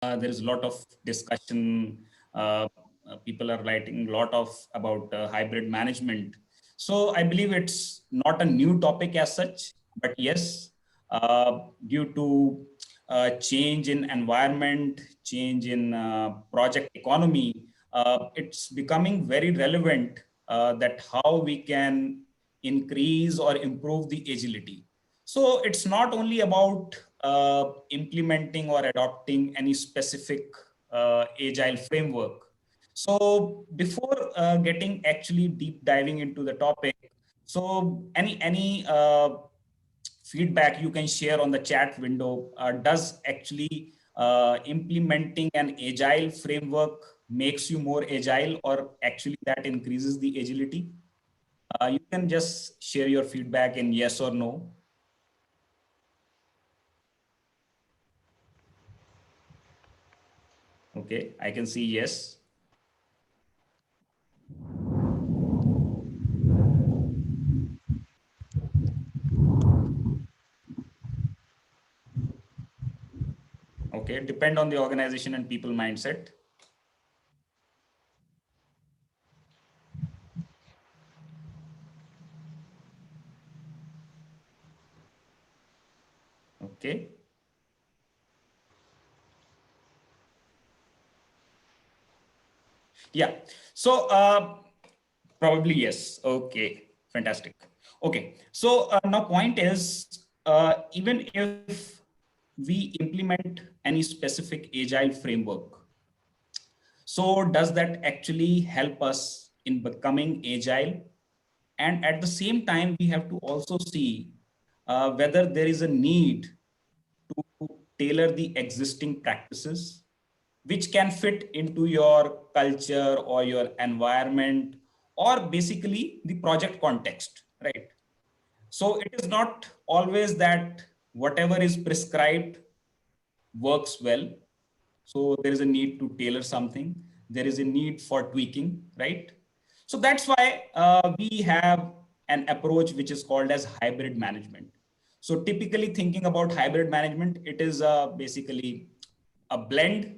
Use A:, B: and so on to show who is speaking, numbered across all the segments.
A: There is a lot of discussion. People are writing a lot of about hybrid management. So I believe it's not a new topic as such, but yes, due to change in environment, change in project economy, it's becoming very relevant that how we can increase or improve the agility. So it's not only about implementing or adopting any specific agile framework. So before getting actually deep diving into the topic, so any feedback you can share on the chat window, does actually implementing an agile framework makes you more agile, or actually that increases the agility? You can just share your feedback in yes or no. Okay, I can see yes. Okay, depend on the organization and people mindset. Okay. Yeah. So probably yes. Okay. Fantastic. Okay. So now point is, even if we implement any specific agile framework, so does that actually help us in becoming agile? And at the same time, we have to also see whether there is a need to tailor the existing practices which can fit into your culture or your environment, or basically the project context, right? So it is not always that whatever is prescribed works well. So there is a need to tailor something. There is a need for tweaking, right? So that's why we have an approach which is called as hybrid management. So typically thinking about hybrid management, it is basically a blend,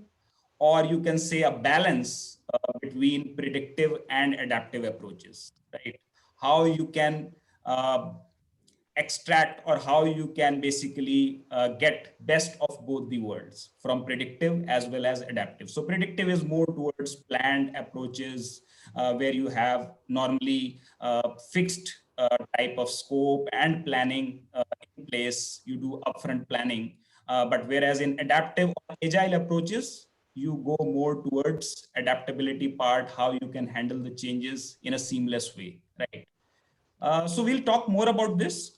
A: or you can say a balance between predictive and adaptive approaches, right? How you can uh, extract, or how you can basically get best of both the worlds from predictive as well as adaptive. So predictive is more towards planned approaches, where you have normally fixed type of scope and planning in place. You do upfront planning, but whereas in adaptive or agile approaches, you go more towards adaptability part, how you can handle the changes in a seamless way, right? So we'll talk more about this.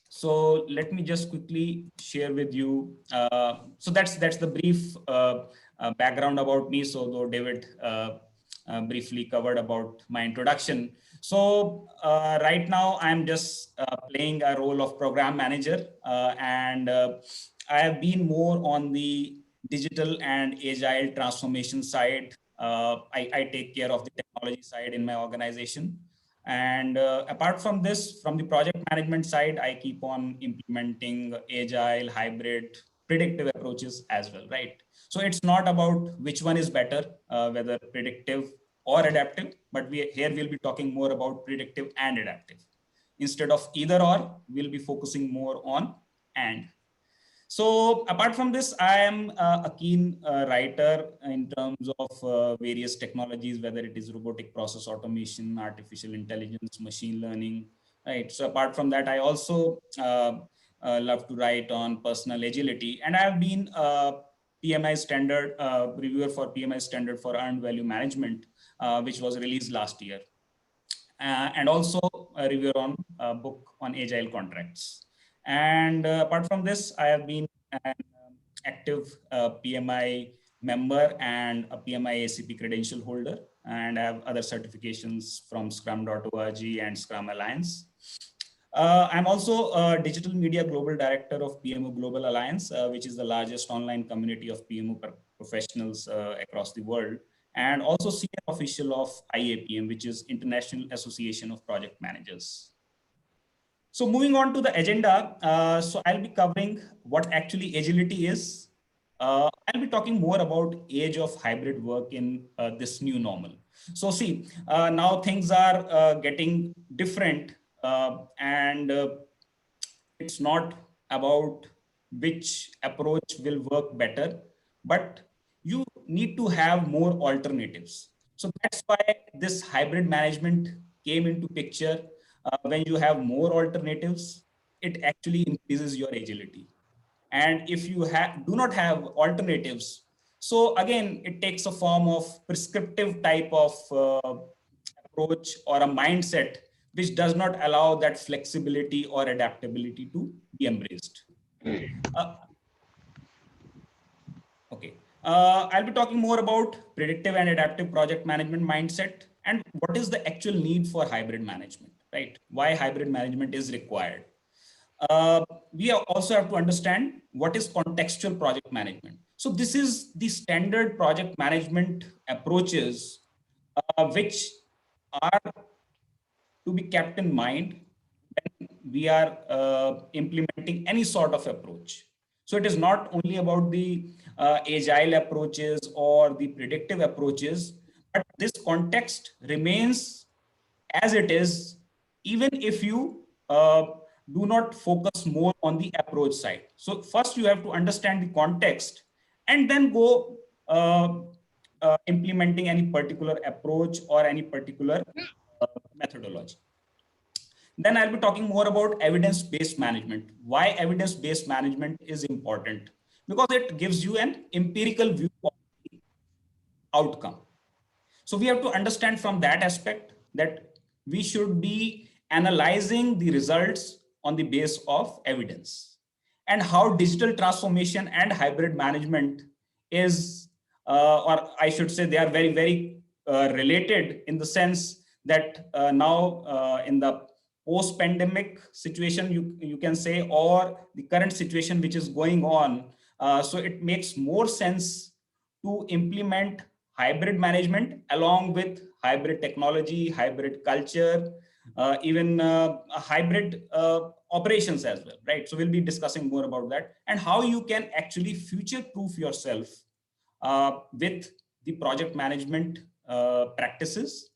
A: So let me just quickly share with you. So that's the brief background about me. So though David briefly covered about my introduction. So right now I'm just playing a role of program manager, and I have been more on the digital and agile transformation side. I take care of the technology side in my organization. And apart from this, from the project management side, I keep on implementing agile, hybrid, predictive approaches as well, right? So it's not about which one is better, whether predictive or adaptive, but here we'll be talking more about predictive and adaptive. Instead of either or, we'll be focusing more on and. So apart from this, I am a keen writer in terms of various technologies, whether it is robotic process automation, artificial intelligence, machine learning, right? So apart from that, I also love to write on personal agility, and I have been PMI standard reviewer for PMI standard for earned value management, which was released last year, and also a reviewer on a book on agile contracts. And apart from this, I have been an active PMI member and a PMI ACP credential holder, and I have other certifications from Scrum.org and Scrum Alliance. I'm also a digital media global director of PMO Global Alliance, which is the largest online community of PMO professionals across the world, and also senior official of IAPM, which is International Association of Project Managers. So moving on to the agenda, so I'll be covering what actually agility is. I'll be talking more about age of hybrid work in this new normal. So see, now things are getting different, and it's not about which approach will work better, but you need to have more alternatives. So that's why this hybrid management came into picture. When you have more alternatives, it actually increases your agility. And if you do not have alternatives, so again, it takes a form of prescriptive type of approach or a mindset which does not allow that flexibility or adaptability to be embraced. Uh, okay. I'll be talking more about predictive and adaptive project management mindset and what is the actual need for hybrid management, right? Why hybrid management is required. We also have to understand what is contextual project management. So this is the standard project management approaches which are to be kept in mind when we are implementing any sort of approach. So it is not only about the agile approaches or the predictive approaches, but this context remains as it is, even if you do not focus more on the approach side. So first you have to understand the context and then go implementing any particular approach or any particular methodology. Then I'll be talking more about evidence-based management. Why evidence-based management is important? Because it gives you an empirical view of the outcome. So we have to understand from that aspect that we should be analyzing the results on the base of evidence, and how digital transformation and hybrid management is, or I should say they are very, very related in the sense that now in the post-pandemic situation, you can say, or the current situation which is going on. So it makes more sense to implement hybrid management along with hybrid technology, hybrid culture, even hybrid operations as well, right? So we'll be discussing more about that and how you can actually future-proof yourself with the project management practices,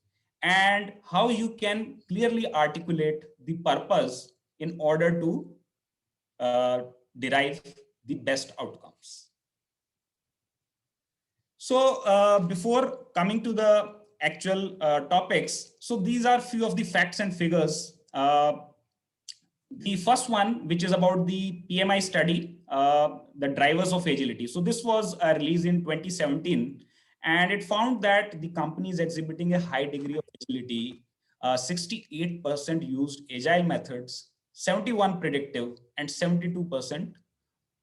A: and how you can clearly articulate the purpose in order to derive the best outcomes. So before coming to the actual topics, so these are few of the facts and figures. The first one, which is about the PMI study, the drivers of agility. So this was released in 2017, and it found that the companies exhibiting a high degree of agility, 68% used agile methods, 71 predictive, and 72%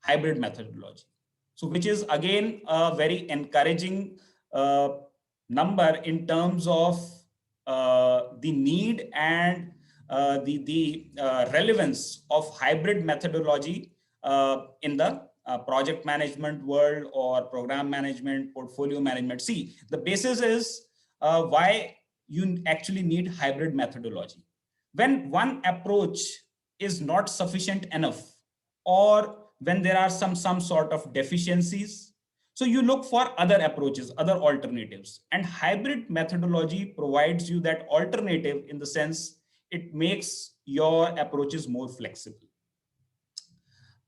A: hybrid methodology. So which is again a very encouraging number in terms of the need and the relevance of hybrid methodology in the project management world or program management, portfolio management. See, the basis is why you actually need hybrid methodology. When one approach is not sufficient enough, or when there are some sort of deficiencies, so you look for other approaches, other alternatives, and hybrid methodology provides you that alternative in the sense it makes your approaches more flexible.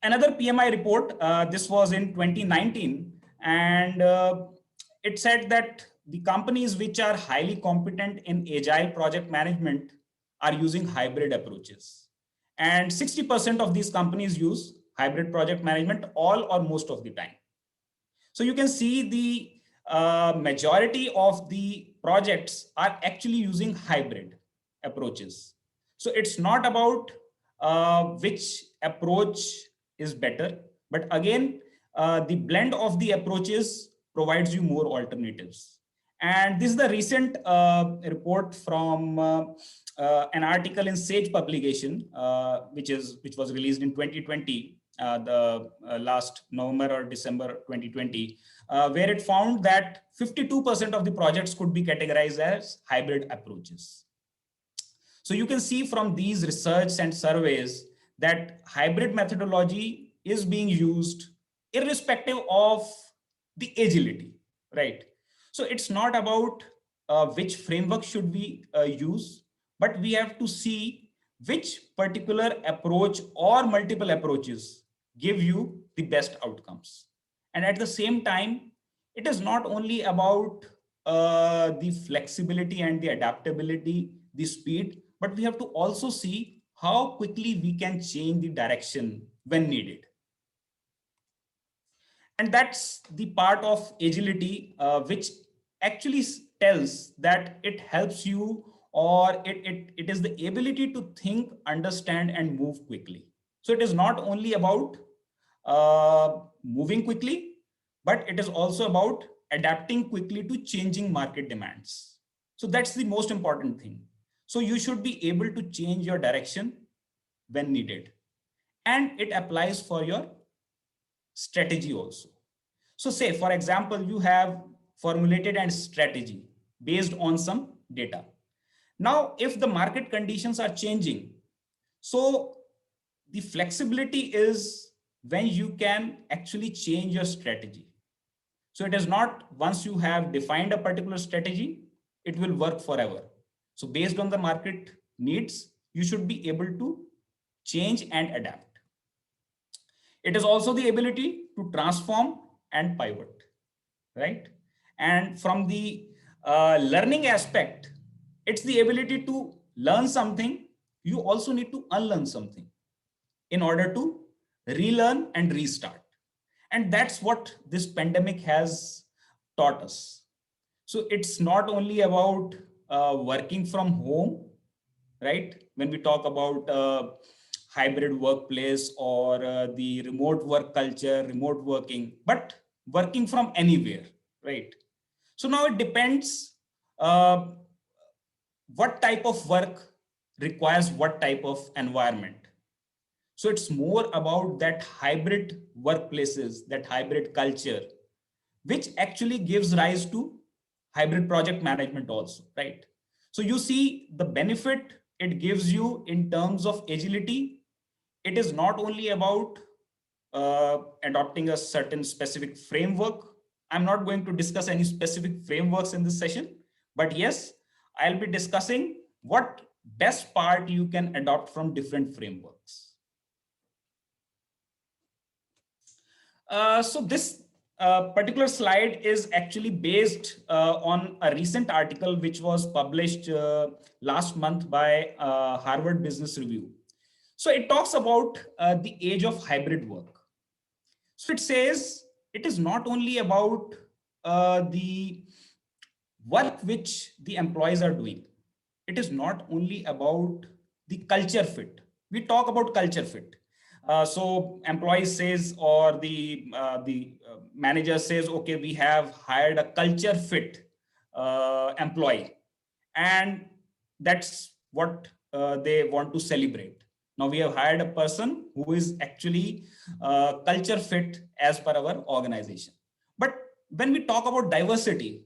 A: Another PMI report, this was in 2019, and it said that the companies which are highly competent in agile project management are using hybrid approaches. And 60% of these companies use hybrid project management all or most of the time. So you can see the majority of the projects are actually using hybrid approaches. So it's not about which approach is better, but again, the blend of the approaches provides you more alternatives. And this is the recent report from an article in Sage publication, which was released in 2020, the last November or December 2020, where it found that 52% of the projects could be categorized as hybrid approaches. So you can see from these research and surveys that hybrid methodology is being used irrespective of the agility, right? So it's not about which framework should we use, but we have to see which particular approach or multiple approaches give you the best outcomes. And at the same time, it is not only about the flexibility and the adaptability, the speed, but we have to also see how quickly we can change the direction when needed. And that's the part of agility which actually tells that it helps you, or it is the ability to think, understand, and move quickly. So it is not only about moving quickly, but it is also about adapting quickly to changing market demands. So that's the most important thing. So you should be able to change your direction when needed. And it applies for your strategy also. So say, for example, you have formulated a strategy based on some data. Now, if the market conditions are changing, so the flexibility is when you can actually change your strategy. So it is not once you have defined a particular strategy, it will work forever. So based on the market needs, you should be able to change and adapt. It is also the ability to transform and pivot, right? And from the learning aspect, it's the ability to learn something. You also need to unlearn something in order to relearn and restart. And that's what this pandemic has taught us. So it's not only about working from home, right? When we talk about hybrid workplace or the remote work culture, remote working, but working from anywhere, right? So now it depends uh, what type of work requires what type of environment. So it's more about that hybrid workplaces, that hybrid culture, which actually gives rise to hybrid project management also, right? So you see the benefit it gives you in terms of agility. It is not only about adopting a certain specific framework. I'm not going to discuss any specific frameworks in this session, but yes, I'll be discussing what best part you can adopt from different frameworks. So this particular slide is actually based on a recent article which was published last month by Harvard Business Review. So it talks about the age of hybrid work. So it says it is not only about the work which the employees are doing. It is not only about the culture fit. We talk about culture fit. So employee says, or the manager says, okay, we have hired a culture fit employee, and that's what they want to celebrate. Now we have hired a person who is actually culture fit as per our organization. But when we talk about diversity,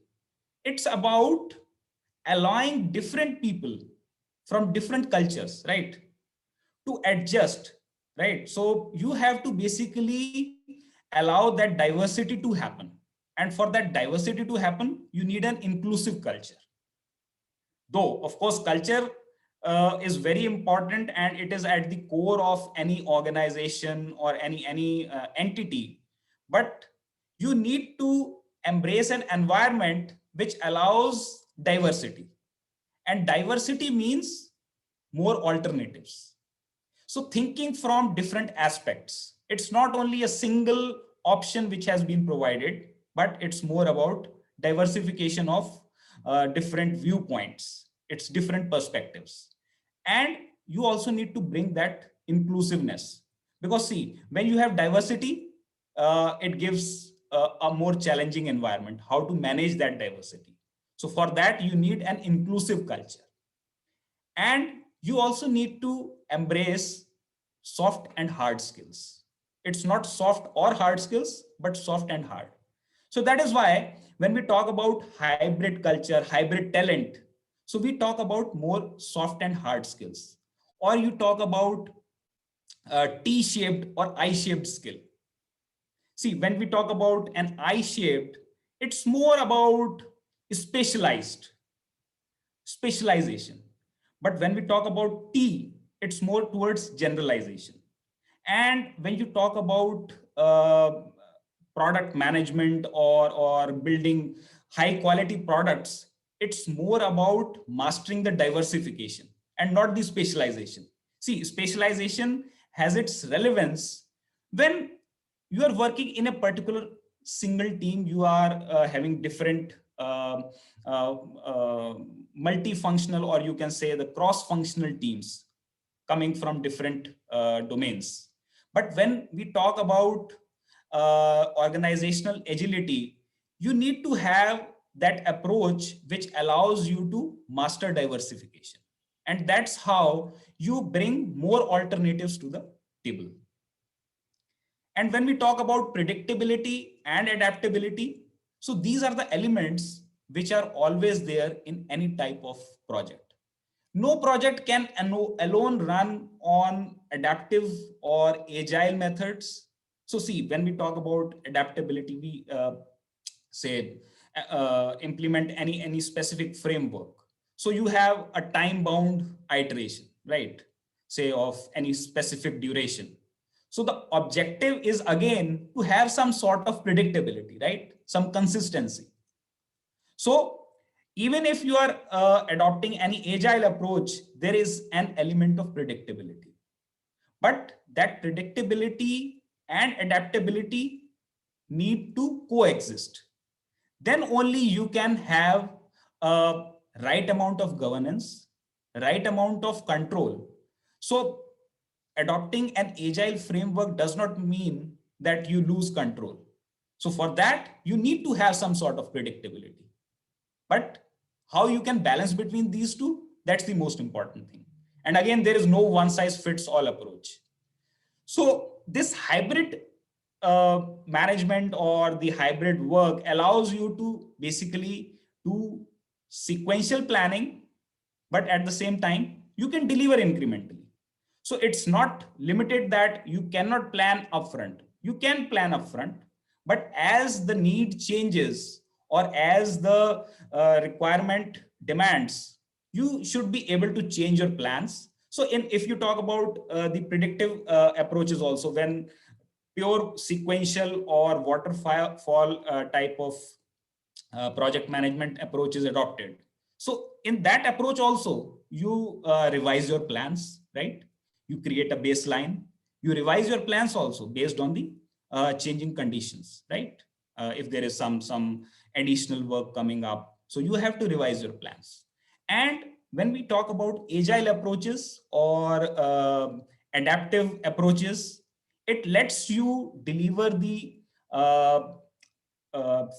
A: it's about allowing different people from different cultures, right, to adjust, right? So you have to basically allow that diversity to happen. And for that diversity to happen, you need an inclusive culture. Though, of course, culture is very important and it is at the core of any organization or any entity. But you need to embrace an environment which allows diversity. And diversity means more alternatives. So thinking from different aspects, it's not only a single option which has been provided, but it's more about diversification of different viewpoints, it's different perspectives. And you also need to bring that inclusiveness, because see, when you have diversity, it gives a more challenging environment, how to manage that diversity. So for that, you need an inclusive culture. And you also need to embrace soft and hard skills. It's not soft or hard skills, but soft and hard. So that is why when we talk about hybrid culture, hybrid talent, so we talk about more soft and hard skills. Or you talk about T-shaped or I-shaped skill. See, when we talk about an I-shaped, it's more about specialized specialization. But when we talk about T, it's more towards generalization. And when you talk about product management or building high quality products, it's more about mastering the diversification and not the specialization. See, specialization has its relevance when you are working in a particular single team. You are having different uh, uh, multifunctional, or you can say the cross-functional teams coming from different domains. But when we talk about organizational agility, you need to have that approach which allows you to master diversification. And that's how you bring more alternatives to the table. And when we talk about predictability and adaptability, so these are the elements which are always there in any type of project. No project can alone run on adaptive or agile methods. So see, when we talk about adaptability, we say implement any specific framework. So you have a time bound iteration, right? Say of any specific duration. So the objective is again to have some sort of predictability, right? Some consistency. So even if you are adopting any agile approach, there is an element of predictability. But that predictability and adaptability need to coexist. Then only you can have a right amount of governance, right amount of control. So adopting an agile framework does not mean that you lose control. So for that, you need to have some sort of predictability. But how you can balance between these two, that's the most important thing. And again, there is no one size fits all approach. So this hybrid management or the hybrid work allows you to basically do sequential planning, but at the same time, you can deliver incrementally. So it's not limited that you cannot plan upfront. You can plan upfront, but as the need changes or as the requirement demands, you should be able to change your plans. So if you talk about the predictive approaches also, when pure sequential or waterfall type of project management approach is adopted. So in that approach also, you revise your plans, right? You create a baseline. You revise your plans also based on the changing conditions, right? If there is some additional work coming up, so you have to revise your plans. And when we talk about agile approaches or adaptive approaches, it lets you deliver the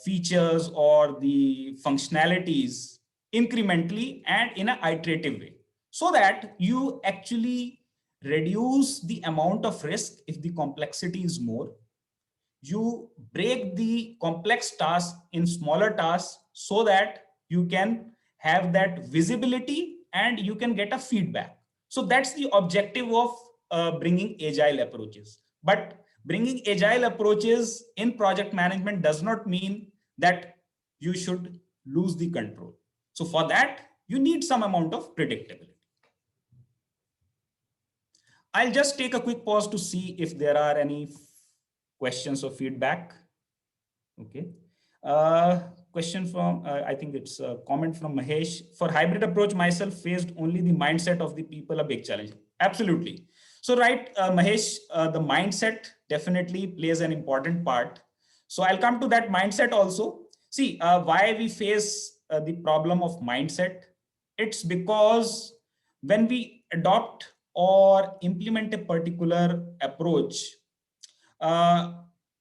A: features or the functionalities incrementally and in an iterative way, so that you actually reduce the amount of risk if the complexity is more. You break the complex tasks in smaller tasks so that you can have that visibility and you can get a feedback. So that's the objective of bringing agile approaches. But bringing agile approaches in project management does not mean that you should lose the control. So for that, you need some amount of predictability. I'll just take a quick pause to see if there are any questions or feedback. Okay. Question from, I think it's a comment from Mahesh. For hybrid approach, myself faced only the mindset of the people a big challenge. Absolutely. So right, Mahesh, the mindset definitely plays an important part. So I'll come to that mindset also. See, why we face the problem of mindset. It's because when we adopt or implement a particular approach,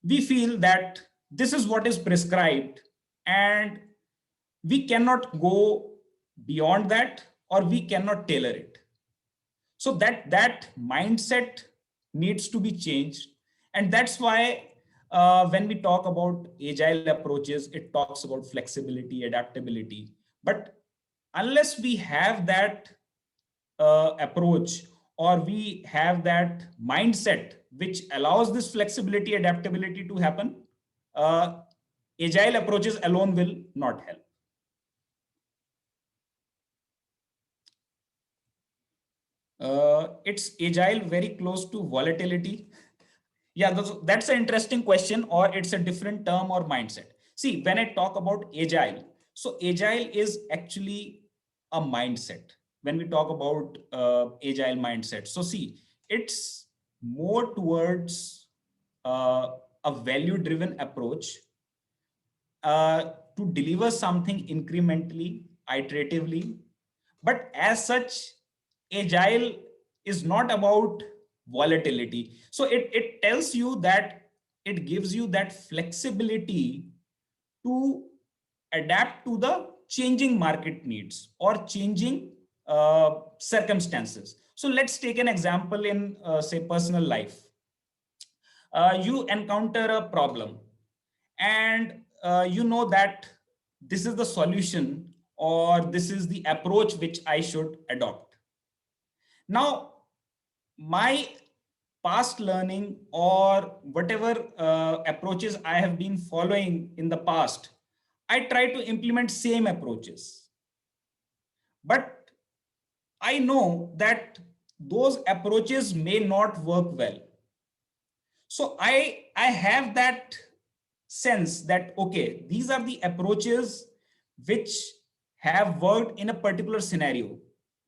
A: we feel that this is what is prescribed and we cannot go beyond that, or we cannot tailor it. So that mindset needs to be changed. And that's why when we talk about agile approaches, it talks about flexibility, adaptability. But unless we have that approach, or we have that mindset which allows this flexibility, adaptability to happen, uh, agile approaches alone will not help. It's agile very close to volatility? Yeah, that's an interesting question, or it's a different term or mindset. See, when I talk about agile, so agile is actually a mindset. When we talk about agile mindset, so see, it's more towards a value-driven approach to deliver something incrementally, iteratively. But as such, agile is not about volatility. So it tells you that it gives you that flexibility to adapt to the changing market needs or changing circumstances. So let's take an example in, say, personal life. You encounter a problem, and you know that this is the solution or this is the approach which I should adopt. Now, my past learning or whatever approaches I have been following in the past, I try to implement same approaches. But I know that those approaches may not work well. So I have that sense that, okay, these are the approaches which have worked in a particular scenario,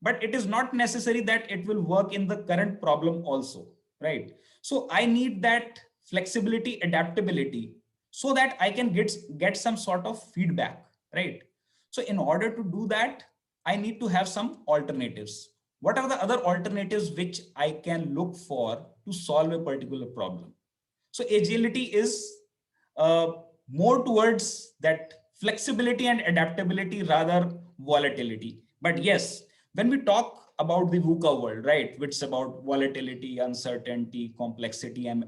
A: but it is not necessary that it will work in the current problem also, right? So I need that flexibility, adaptability, so that I can get some sort of feedback, right? So in order to do that, I need to have some alternatives. What are the other alternatives which I can look for to solve a particular problem? So agility is uh, more towards that flexibility and adaptability rather volatility. But yes, when we talk about the VUCA world, right, which is about volatility, uncertainty, complexity, and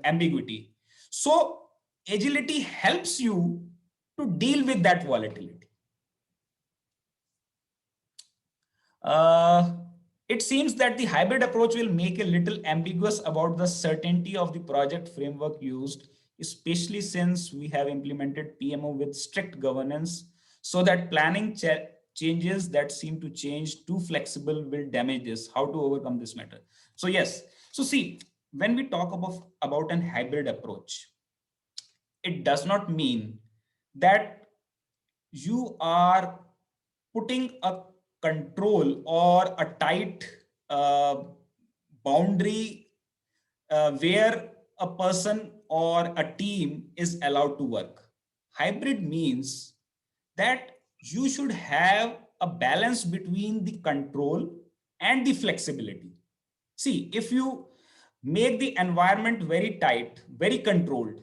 A: ambiguity. So agility helps you to deal with that volatility. Uh, it seems that the hybrid approach will make a little ambiguous about the certainty of the project framework used, especially since we have implemented PMO with strict governance, so that planning changes that seem to change too flexible will damage this. How to overcome this matter? So yes, so see, when we talk about an hybrid approach, it does not mean that you are putting a control or a tight uh, boundary where a person or a team is allowed to work. Hybrid means that you should have a balance between the control and the flexibility. See, if you make the environment very tight, very controlled,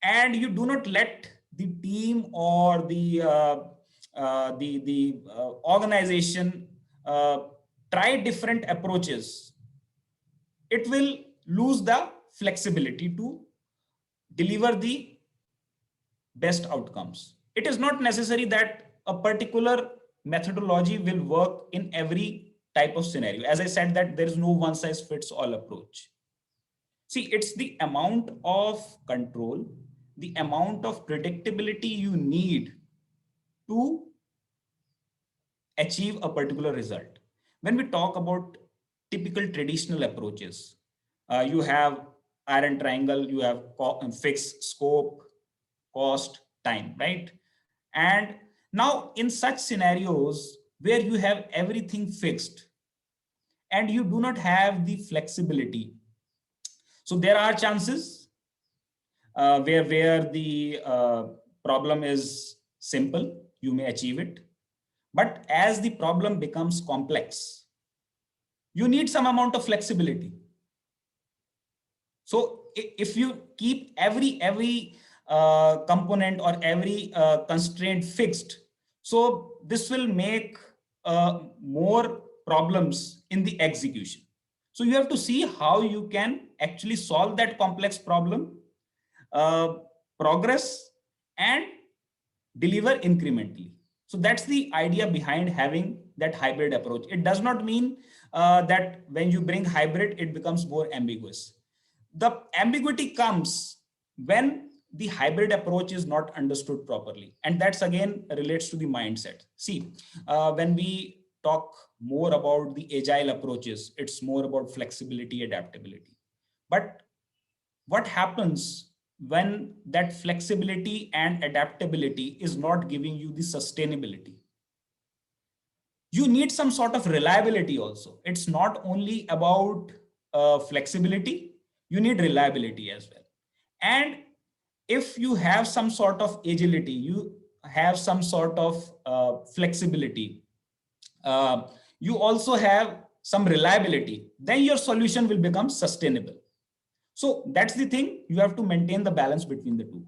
A: and you do not let the team or the organization try different approaches, it will lose the flexibility to deliver the best outcomes. It is not necessary that a particular methodology will work in every type of scenario. As I said, that there is no one size fits all approach. See, it's the amount of control, the amount of predictability you need to achieve a particular result. When we talk about typical traditional approaches, you have iron triangle, you have fixed scope, cost, time, right? And now in such scenarios where you have everything fixed and you do not have the flexibility, so there are chances where the problem is simple, you may achieve it. But as the problem becomes complex, you need some amount of flexibility. So if you keep every component or every constraint fixed, so this will make more problems in the execution. So you have to see how you can actually solve that complex problem, uh, progress, and deliver incrementally. So that's the idea behind having that hybrid approach. It does not mean that when you bring hybrid, it becomes more ambiguous. The ambiguity comes when the hybrid approach is not understood properly. And that's again relates to the mindset. See, when we talk more about the agile approaches, it's more about flexibility, adaptability. But what happens when that flexibility and adaptability is not giving you the sustainability? You need some sort of reliability also. It's not only about flexibility, you need reliability as well. And if you have some sort of agility, you have some sort of flexibility, uh, you also have some reliability, then your solution will become sustainable. So that's the thing, you have to maintain the balance between the two.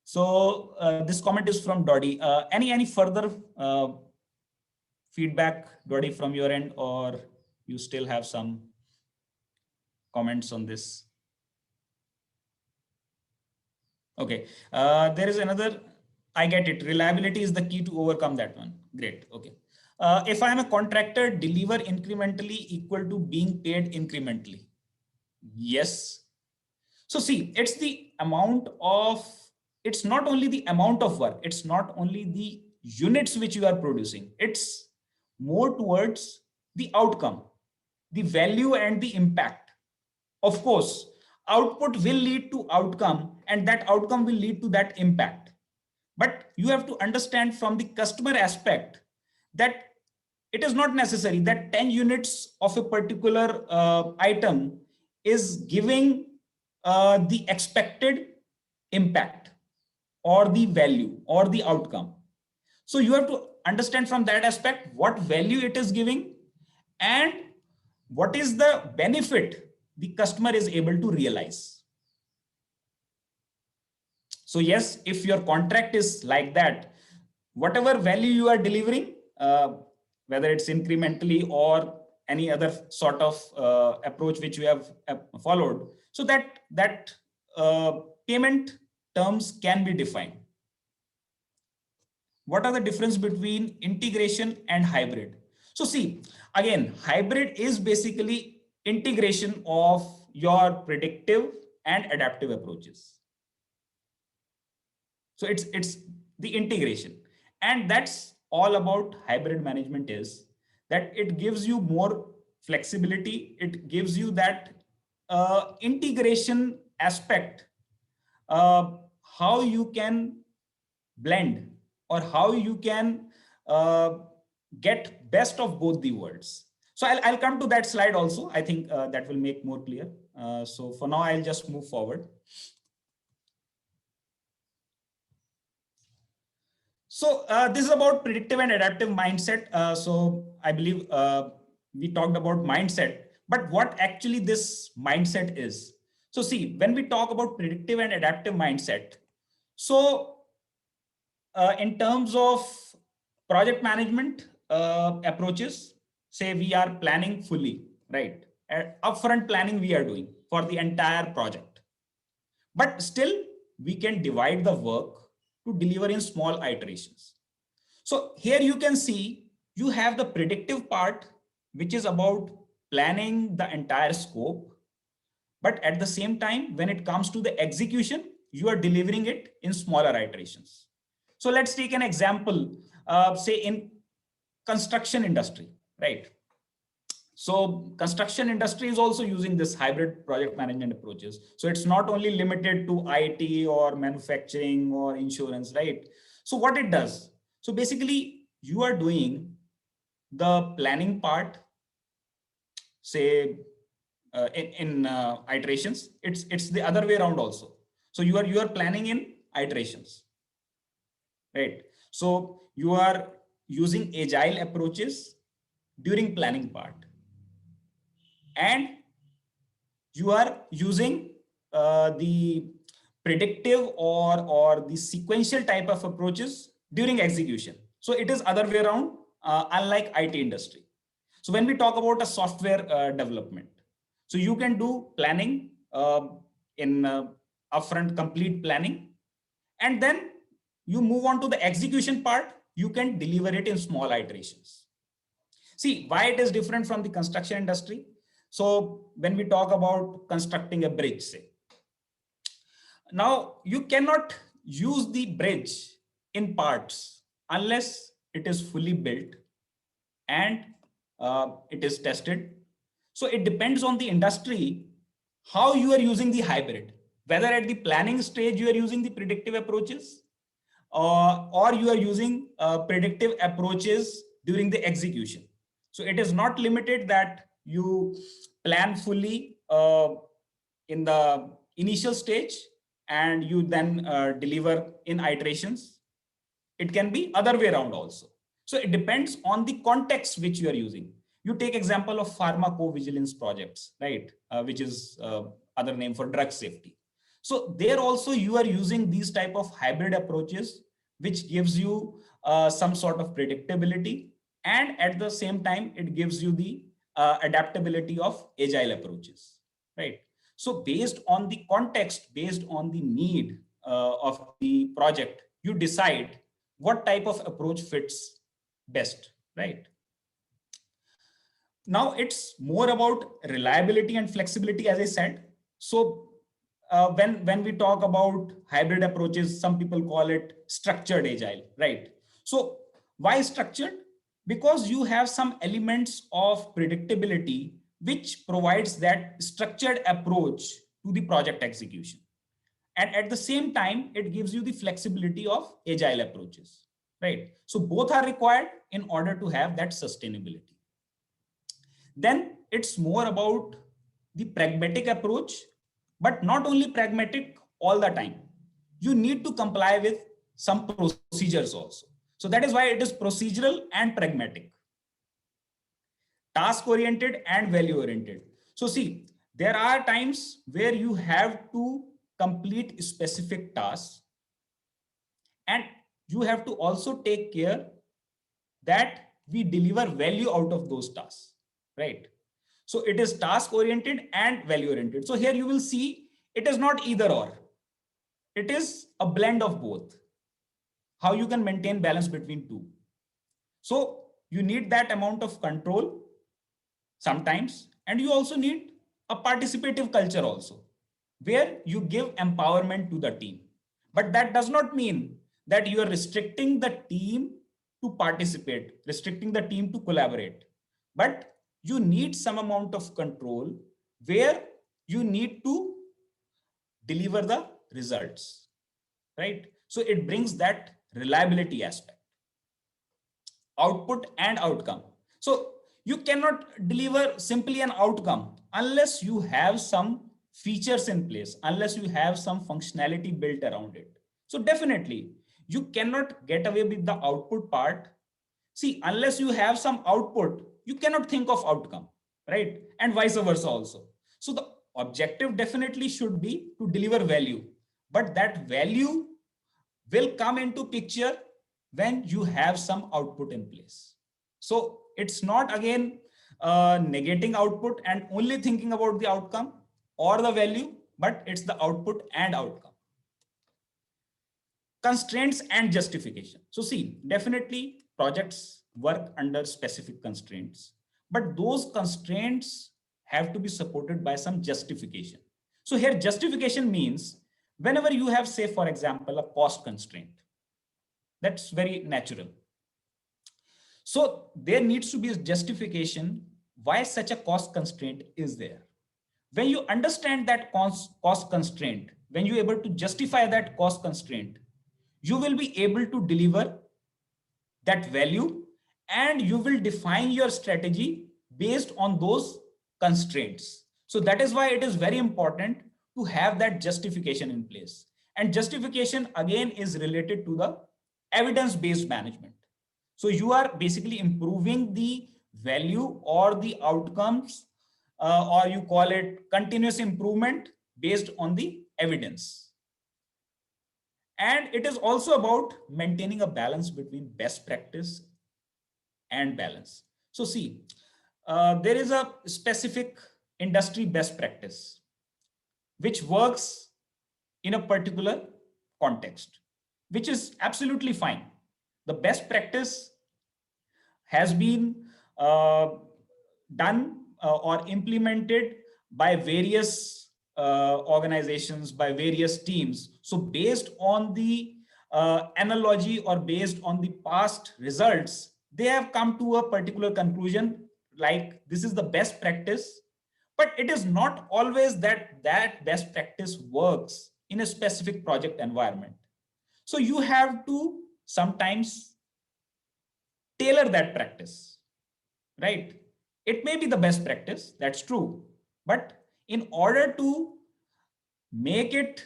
A: So this comment is from Dodi. Any further feedback, Dodi, from your end, or you still have some comments on this? Okay, there is another. I get it. Reliability is the key to overcome that one. Great. Okay. If I am a contractor, deliver incrementally equal to being paid incrementally. Yes. So see, it's the amount of, it's not only the amount of work, it's not only the units which you are producing, it's more towards the outcome, the value and the impact. Of course, output will lead to outcome and that outcome will lead to that impact. But you have to understand from the customer aspect that it is not necessary that 10 units of a particular item is giving the expected impact or the value or the outcome. So you have to understand from that aspect what value it is giving and what is the benefit the customer is able to realize. So yes, if your contract is like that, whatever value you are delivering, whether it's incrementally or any other sort of approach which you have followed, so that payment terms can be defined. What are the difference between integration and hybrid? So see, again, hybrid is basically integration of your predictive and adaptive approaches. So it's the integration, and that's all about hybrid management is that it gives you more flexibility. It gives you that integration aspect, how you can blend or how you can get best of both the worlds. So I'll come to that slide also. I think that will make more clear. So for now, I'll just move forward. So this is about predictive and adaptive mindset. So I believe we talked about mindset, but what actually this mindset is. So see, when we talk about predictive and adaptive mindset, so in terms of project management approaches, say we are planning fully, right? Upfront planning we are doing for the entire project, but still we can divide the work to deliver in small iterations. So here you can see you have the predictive part, which is about planning the entire scope. But at the same time, when it comes to the execution, you are delivering it in smaller iterations. So let's take an example, say in construction industry, right? So construction industry is also using this hybrid project management approaches. So it's not only limited to IT or manufacturing or insurance, right? So what it does, so basically you are doing the planning part, say in iterations. It's the other way around also. So you are planning in iterations, right? So you are using agile approaches during planning part, and you are using the predictive or the sequential type of approaches during execution. So it is other way around, unlike IT industry. So when we talk about a software development, so you can do planning in upfront complete planning, and then you move on to the execution part you can deliver it in small iterations. See why it is different from the construction industry. So when we talk about constructing a bridge, say, now you cannot use the bridge in parts unless it is fully built and it is tested. So it depends on the industry how you are using the hybrid, whether at the planning stage you are using the predictive approaches or you are using predictive approaches during the execution. So it is not limited that you plan fully in the initial stage and you then deliver in iterations. It can be other way around also. So it depends on the context which you are using. You take example of pharmacovigilance projects, right? Which is other name for drug safety. So there also you are using these type of hybrid approaches, which gives you some sort of predictability. And at the same time, it gives you the adaptability of agile approaches, right? So based on the context, based on the need of the project, you decide what type of approach fits best, right? Now it's more about reliability and flexibility, as I said. So when we talk about hybrid approaches, some people call it structured agile, right? So why structured? Because you have some elements of predictability which provides that structured approach to the project execution. And at the same time, it gives you the flexibility of agile approaches, right? So both are required in order to have that sustainability. Then it's more about the pragmatic approach, but not only pragmatic all the time. You need to comply with some procedures also. So that is why it is procedural and pragmatic, task oriented and value oriented. So see, there are times where you have to complete specific tasks, and you have to also take care that we deliver value out of those tasks, right? So it is task oriented and value oriented. So here you will see it is not either or, it is a blend of both. How you can maintain balance between two. So you need that amount of control sometimes, and you also need a participative culture also, where you give empowerment to the team. But that does not mean that you are restricting the team to participate, restricting the team to collaborate. But you need some amount of control where you need to deliver the results, right? So it brings that reliability aspect, output and outcome. So you cannot deliver simply an outcome unless you have some features in place, unless you have some functionality built around it. So definitely you cannot get away with the output part. See, unless you have some output, you cannot think of outcome, right? And vice versa also. So the objective definitely should be to deliver value, but that value will come into picture when you have some output in place. So it's not again negating output and only thinking about the outcome or the value, but it's the output and outcome. Constraints and justification. So see, definitely projects work under specific constraints, but those constraints have to be supported by some justification. So here justification means whenever you have, say, for example, a cost constraint, that's very natural. So there needs to be a justification why such a cost constraint is there. When you understand that cost constraint, when you're able to justify that cost constraint, you will be able to deliver that value and you will define your strategy based on those constraints. So that is why it is very important to have that justification in place. And justification again is related to the evidence-based management. So you are basically improving the value or the outcomes, or you call it continuous improvement based on the evidence. And it is also about maintaining a balance between best practice and balance. So see, there is a specific industry best practice which works in a particular context, which is absolutely fine. The best practice has been done or implemented by various organizations, by various teams. So based on the analogy or based on the past results, they have come to a particular conclusion, like this is the best practice. But it is not always that that best practice works in a specific project environment. So you have to sometimes tailor that practice, right? It may be the best practice, that's true. But in order to make it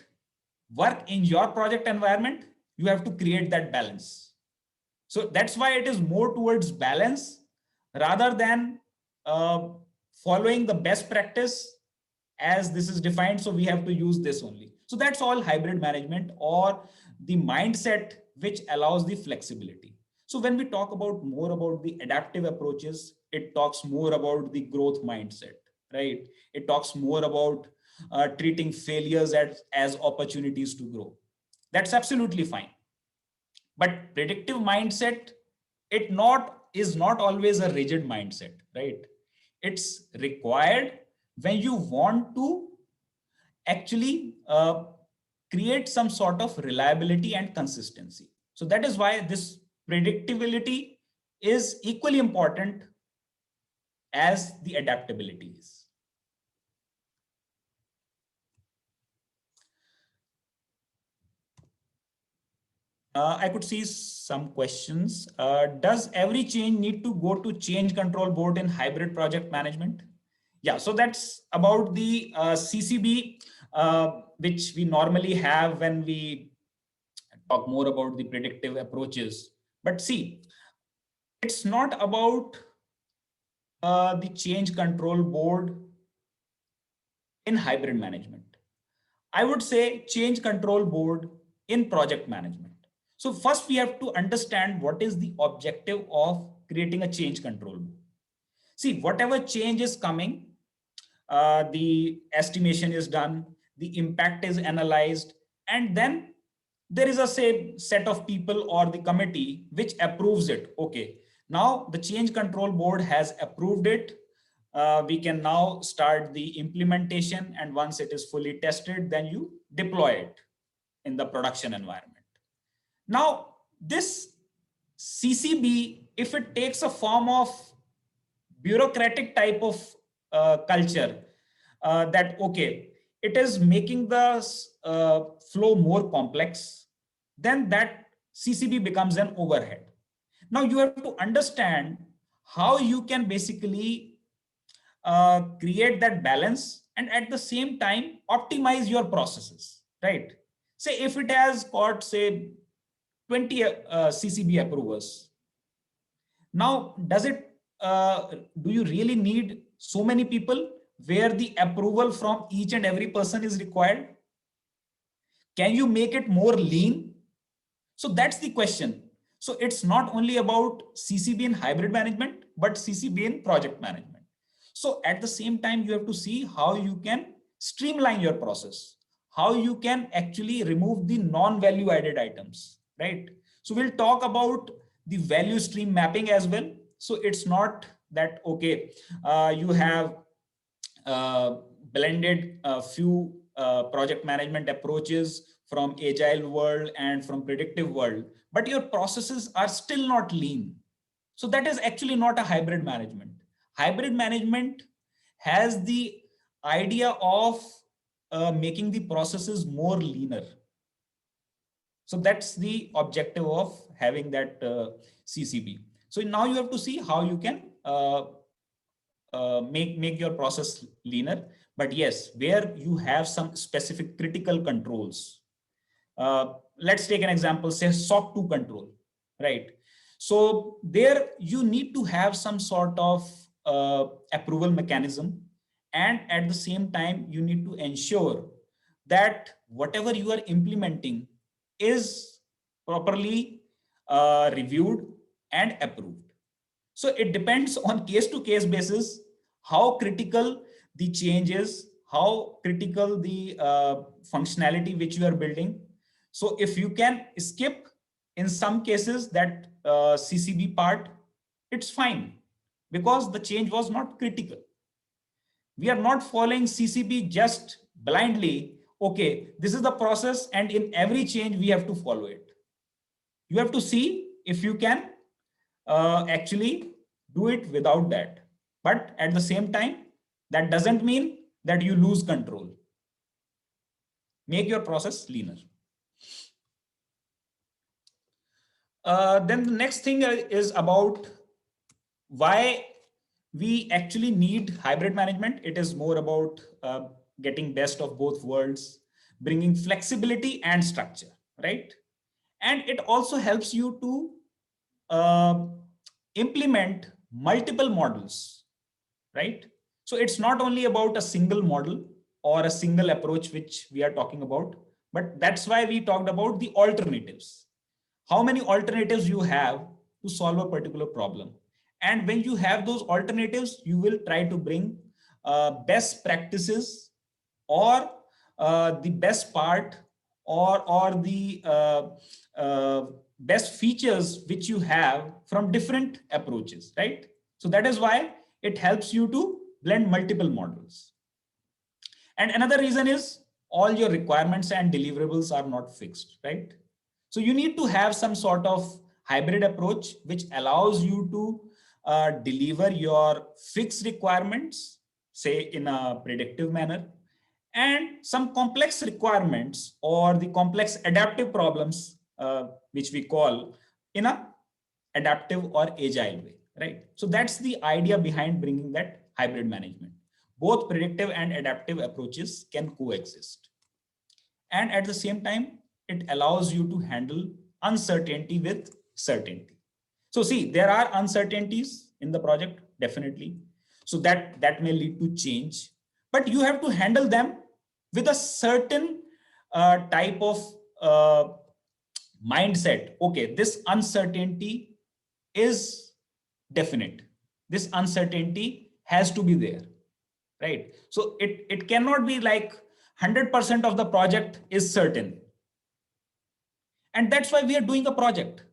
A: work in your project environment, you have to create that balance. So that's why it is more towards balance rather than uh, following the best practice as this is defined. So we have to use this only. So that's all hybrid management or the mindset which allows the flexibility. So when we talk about more about the adaptive approaches, it talks more about the growth mindset, right? It talks more about treating failures as opportunities to grow. That's absolutely fine. But predictive mindset, it not is not always a rigid mindset, right? It's required when you want to actually create some sort of reliability and consistency. So that is why this predictability is equally important as the adaptability is. I could see some questions. Does every change need to go to change control board in hybrid project management? Yeah, so that's about the CCB, which we normally have when we talk more about the predictive approaches. But see, it's not about the change control board in hybrid management. I would say change control board in project management. So first we have to understand what is the objective of creating a change control board. See, whatever change is coming, the estimation is done, the impact is analyzed, and then there is a say set of people or the committee which approves it. Okay, now the change control board has approved it. We can now start the implementation, and once it is fully tested, then you deploy it in the production environment. Now, this CCB, if it takes a form of bureaucratic type of culture, that okay, it is making the flow more complex, then that CCB becomes an overhead. Now you have to understand how you can basically create that balance and at the same time optimize your processes, right? Say if it has got say 20 CCB approvers, now does it do you really need so many people where the approval from each and every person is required? Can you make it more lean? So that's the question. So it's not only about CCB in hybrid management, but CCB in project management. So at the same time, you have to see how you can streamline your process, how you can actually remove the non-value added items, right? So we'll talk about the value stream mapping as well. So it's not that, okay, you have blended a few project management approaches from agile world and from predictive world, but your processes are still not lean. So that is actually not a hybrid management. Hybrid management has the idea of making the processes more leaner. So that's the objective of having that CCB. So now you have to see how you can make your process leaner. But yes, where you have some specific critical controls. Let's take an example, say SOC 2 control, right? So there you need to have some sort of approval mechanism. And at the same time, you need to ensure that whatever you are implementing is properly reviewed and approved. So it depends on case to case basis, how critical the change is, how critical the functionality which you are building. So if you can skip in some cases that CCB part, it's fine because the change was not critical. We are not following CCB just blindly. Okay, this is the process, and in every change we have to follow it. You have to see if you can actually do it without that. But at the same time, that doesn't mean that you lose control. Make your process leaner. Then the next thing is about why we actually need hybrid management. It is more about getting best of both worlds, bringing flexibility and structure, right? And it also helps you to implement multiple models, right? So it's not only about a single model or a single approach which we are talking about, but that's why we talked about the alternatives. How many alternatives you have to solve a particular problem. And when you have those alternatives, you will try to bring best practices or the best part or the best features which you have from different approaches, right? So that is why it helps you to blend multiple models. And another reason is all your requirements and deliverables are not fixed, right? So you need to have some sort of hybrid approach which allows you to deliver your fixed requirements, say in a predictive manner, and some complex requirements or the complex adaptive problems, which we call in a adaptive or agile way, right? So that's the idea behind bringing that hybrid management. Both predictive and adaptive approaches can coexist. And at the same time, it allows you to handle uncertainty with certainty. So see, there are uncertainties in the project, definitely. So that may lead to change, but you have to handle them with a certain type of mindset. Okay, this uncertainty is definite. This uncertainty has to be there, right? So it cannot be like 100% of the project is certain. And that's why we are doing a project,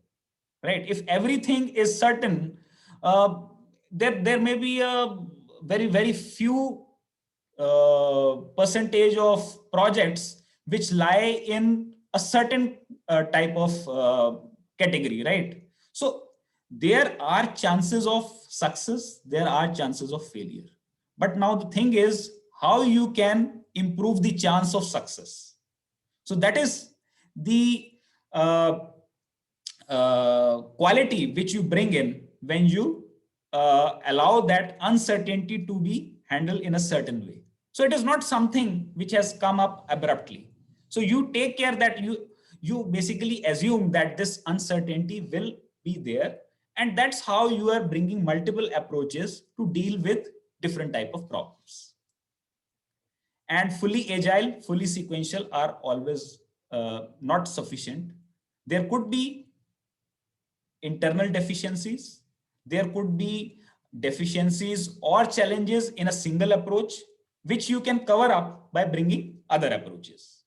A: right? If everything is certain, there may be a very few percentage of projects which lie in a certain type of category, right? So there are chances of success, there are chances of failure. But now the thing is how you can improve the chance of success. So that is the quality which you bring in when you allow that uncertainty to be handled in a certain way. So it is not something which has come up abruptly. So you take care that you basically assume that this uncertainty will be there, and that's how you are bringing multiple approaches to deal with different type of problems. And fully agile, fully sequential are always not sufficient. There could be internal deficiencies. There could be deficiencies or challenges in a single approach, which you can cover up by bringing other approaches.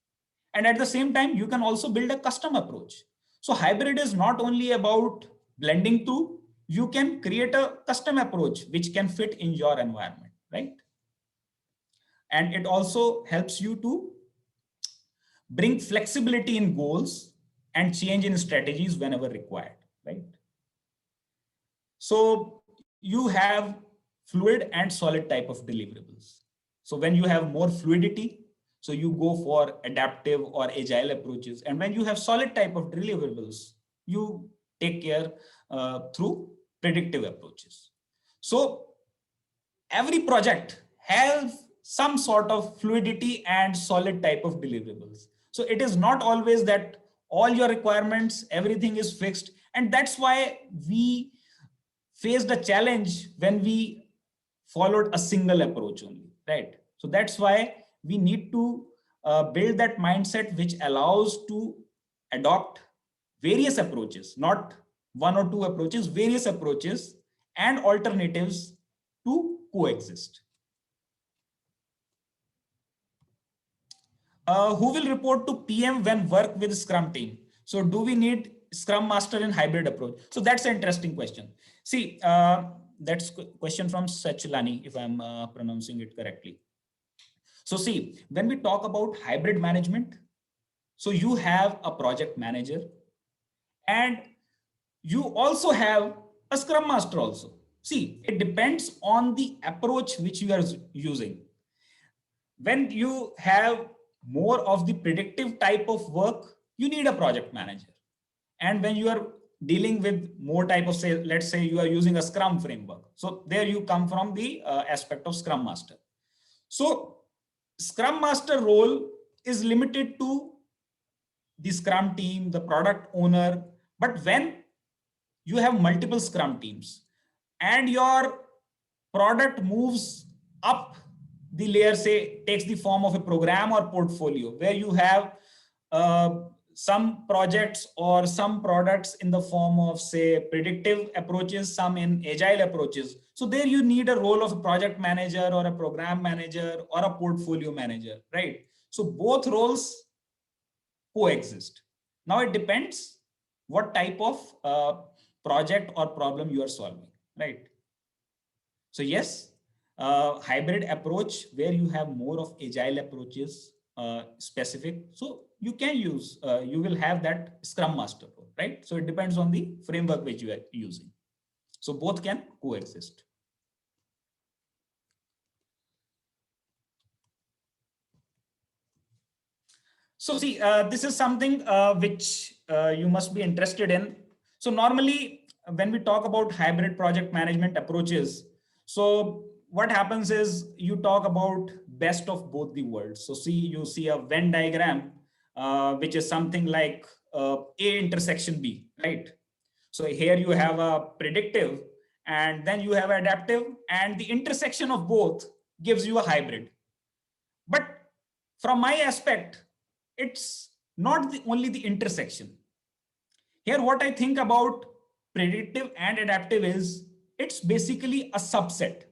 A: And at the same time, you can also build a custom approach. So hybrid is not only about blending two, you can create a custom approach which can fit in your environment, right? And it also helps you to bring flexibility in goals and change in strategies whenever required, right? So you have fluid and solid type of deliverables. So when you have more fluidity, so you go for adaptive or agile approaches. And when you have solid type of deliverables, you take care through predictive approaches. So every project has some sort of fluidity and solid type of deliverables. So it is not always that all your requirements, everything is fixed. And that's why we faced a challenge when we followed a single approach only, right? So that's why we need to build that mindset which allows to adopt various approaches, not one or two approaches, various approaches and alternatives to coexist. Who will report to PM when work with Scrum team? So do we need Scrum Master in hybrid approach? So that's an interesting question. See, that's question from Sachlani, if I'm pronouncing it correctly. So see, when we talk about hybrid management, so you have a project manager and you also have a Scrum Master also. See, it depends on the approach which you are using. When you have more of the predictive type of work, you need a project manager. And when you are dealing with more type of, say, let's say you are using a Scrum framework, so there you come from the aspect of Scrum Master. So Scrum Master role is limited to the Scrum team, the product owner. But when you have multiple Scrum teams and your product moves up the layer, say takes the form of a program or portfolio, where you have some projects or some products in the form of, say, predictive approaches, some in agile approaches. So there you need a role of a project manager or a program manager or a portfolio manager, right? So both roles coexist. Now it depends what type of project or problem you are solving, right? So yes, hybrid approach where you have more of agile approaches specific. So you can use, you will have that Scrum Master, right? So it depends on the framework which you are using. So both can coexist. So see, this is something which you must be interested in. So normally when we talk about hybrid project management approaches, so what happens is you talk about best of both the worlds. So see, you see a Venn diagram, which is something like A intersection B, right? So here you have a predictive and then you have adaptive, and the intersection of both gives you a hybrid. But from my aspect, it's not only the intersection. Here, what I think about predictive and adaptive is it's basically a subset.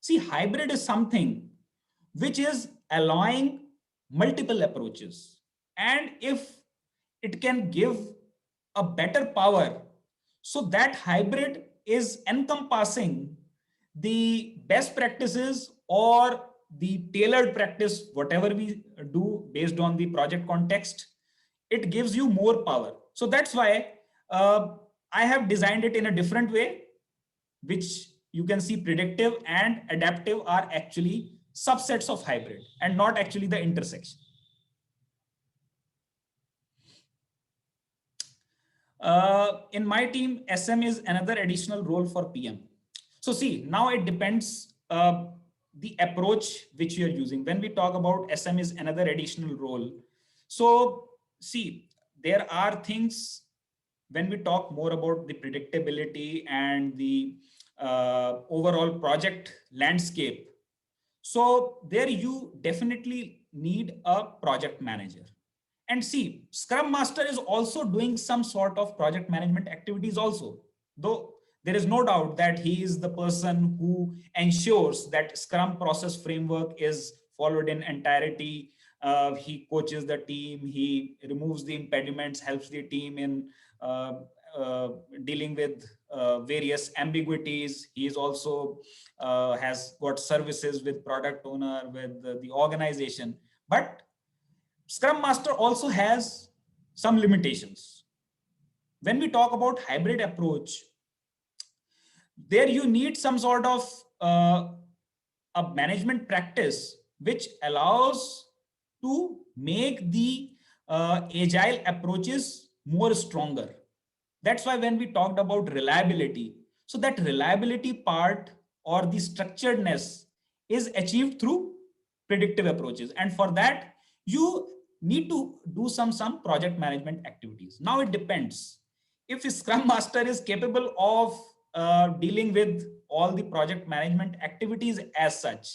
A: See, hybrid is something which is allowing multiple approaches. And if it can give a better power, so that hybrid is encompassing the best practices or the tailored practice, whatever we do based on the project context, it gives you more power. So that's why I have designed it in a different way, which you can see predictive and adaptive are actually subsets of hybrid and not actually the intersection. In my team, SM is another additional role for PM. So see, now it depends the approach which you are using. When we talk about SM is another additional role. So see, there are things when we talk more about the predictability and the overall project landscape. So there you definitely need a project manager. And see, Scrum Master is also doing some sort of project management activities also, though there is no doubt that he is the person who ensures that Scrum process framework is followed in entirety. He coaches the team, he removes the impediments, helps the team in dealing with various ambiguities. He is also has got services with product owner, with the organization. But Scrum Master also has some limitations. When we talk about hybrid approach, there you need some sort of a management practice which allows to make the agile approaches more stronger. That's why when we talked about reliability, so that reliability part or the structuredness is achieved through predictive approaches. And for that, you need to do some project management activities. Now it depends. If a Scrum Master is capable of dealing with all the project management activities as such,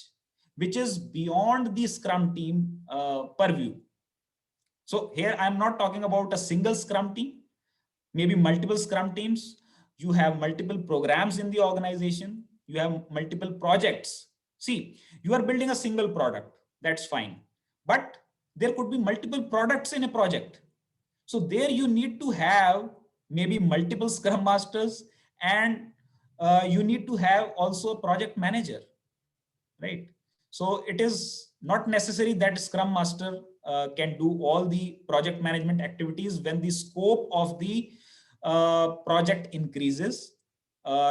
A: which is beyond the Scrum team purview. So here I'm not talking about a single Scrum team, maybe multiple Scrum teams. You have multiple programs in the organization. You have multiple projects. See, you are building a single product. That's fine. But there could be multiple products in a project. So there you need to have maybe multiple Scrum Masters, and you need to have also a project manager, right? So it is not necessary that Scrum Master can do all the project management activities. When the scope of the project increases,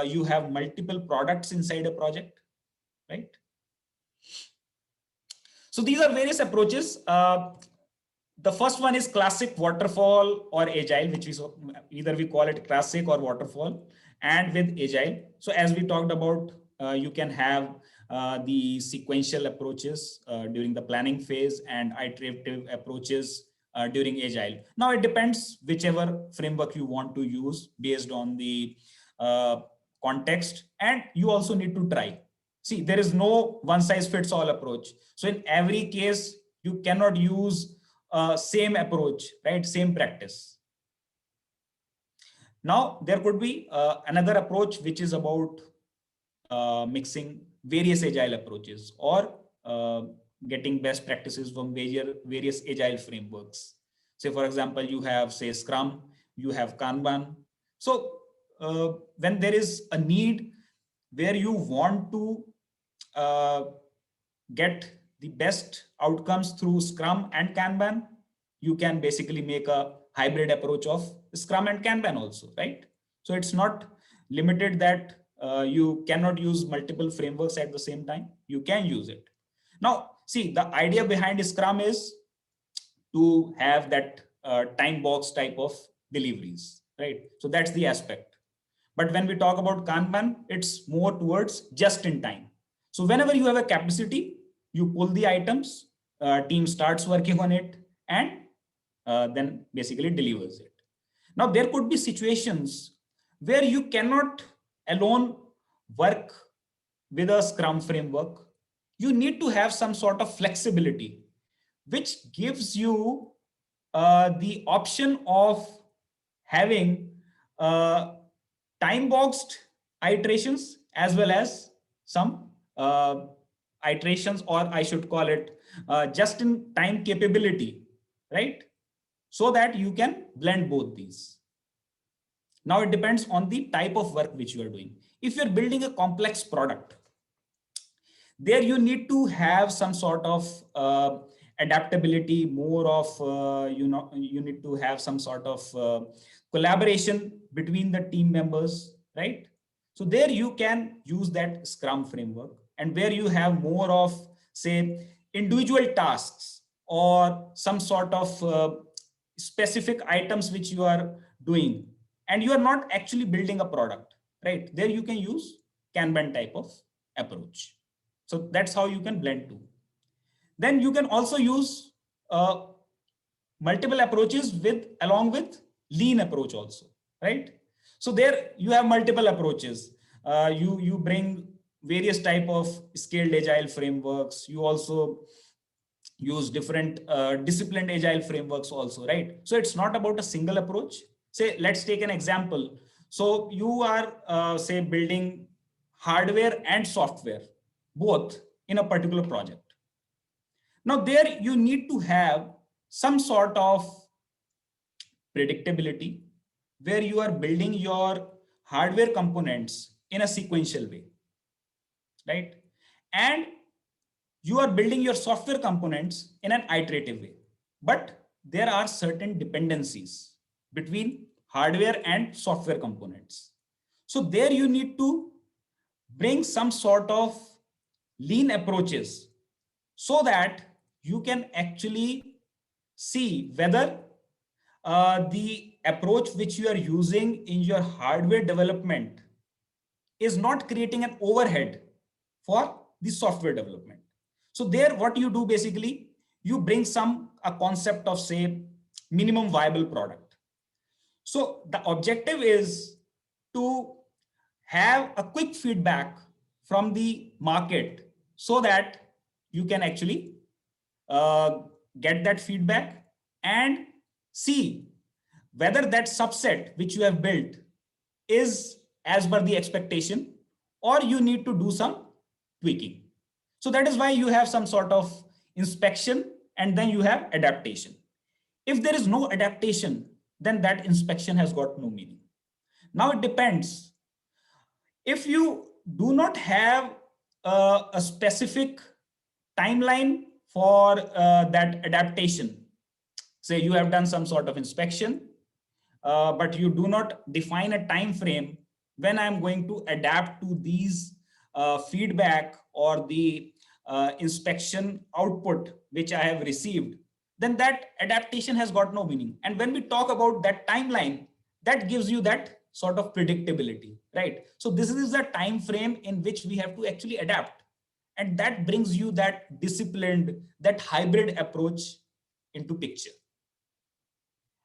A: you have multiple products inside a project, right? So these are various approaches. The first one is classic waterfall or agile, which is either we call it classic or waterfall, and with agile. So as we talked about, you can have the sequential approaches during the planning phase and iterative approaches during agile. Now it depends whichever framework you want to use based on the context, and you also need to try. See, there is no one size fits all approach. So in every case, you cannot use same approach, right? Same practice. Now, there could be another approach, which is about mixing various agile approaches, or getting best practices from various agile frameworks. Say, for example, you have, say, Scrum, you have Kanban. So when there is a need where you want to get the best outcomes through Scrum and Kanban, you can basically make a hybrid approach of Scrum and Kanban also, right? So it's not limited that you cannot use multiple frameworks at the same time. You can use it. Now, see, the idea behind Scrum is to have that time box type of deliveries, right? So that's the aspect. But when we talk about Kanban, it's more towards just in time. So whenever you have a capacity, you pull the items, team starts working on it, and then basically delivers it. Now, there could be situations where you cannot alone work with a Scrum framework. You need to have some sort of flexibility, which gives you the option of having time boxed iterations as well as some iterations, or I should call it just in time capability, right? So that you can blend both these. Now it depends on the type of work which you are doing. If you're building a complex product, there you need to have some sort of adaptability, more of you need to have some sort of collaboration between the team members, right? So there you can use that Scrum framework. And where you have more of, say, individual tasks or some sort of specific items which you are doing, and you are not actually building a product, right? There you can use Kanban type of approach. So that's how you can blend two. Then you can also use multiple approaches along with lean approach also, right? So there you have multiple approaches. You bring various type of scaled agile frameworks. You also use different disciplined agile frameworks also, right? So it's not about a single approach. Say, let's take an example. So you are say building hardware and software both in a particular project. Now there you need to have some sort of predictability where you are building your hardware components in a sequential way, right? And you are building your software components in an iterative way. But there are certain dependencies between hardware and software components. So there you need to bring some sort of lean approaches so that you can actually see whether the approach which you are using in your hardware development is not creating an overhead for the software development. So there, what you do basically, you bring a concept of, say, minimum viable product. So the objective is to have a quick feedback from the market so that you can actually get that feedback and see whether that subset which you have built is as per the expectation, or you need to do some tweaking. So that is why you have some sort of inspection, and then you have adaptation. If there is no adaptation, then that inspection has got no meaning. Now it depends. If you do not have a specific timeline for that adaptation, say you have done some sort of inspection, but you do not define a time frame when I'm going to adapt to these feedback or the inspection output which I have received, then that adaptation has got no meaning. And when we talk about that timeline, that gives you that sort of predictability, right? So this is the time frame in which we have to actually adapt. And that brings you that disciplined, that hybrid approach into picture.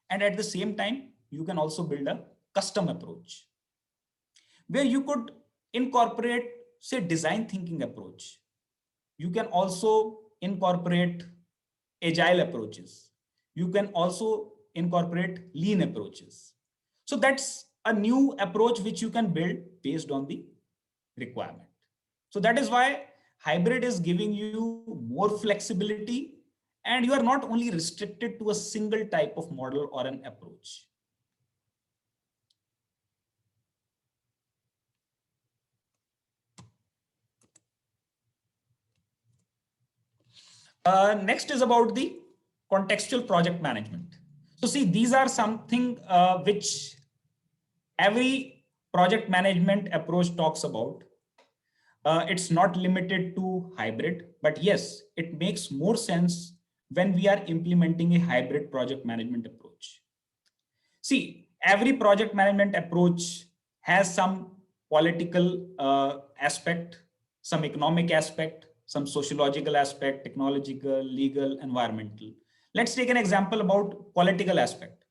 A: And at the same time, you can also build a custom approach where you could incorporate, say, design thinking approach. You can also incorporate agile approaches. You can also incorporate lean approaches. So that's a new approach which you can build based on the requirement. So that is why hybrid is giving you more flexibility, and you are not only restricted to a single type of model or an approach. Next is about the contextual project management. So see, these are something which every project management approach talks about. It's not limited to hybrid, but yes, it makes more sense when we are implementing a hybrid project management approach. See, every project management approach has some political aspect, some economic aspect, some sociological aspect, technological, legal, environmental. Let's take an example about political aspect.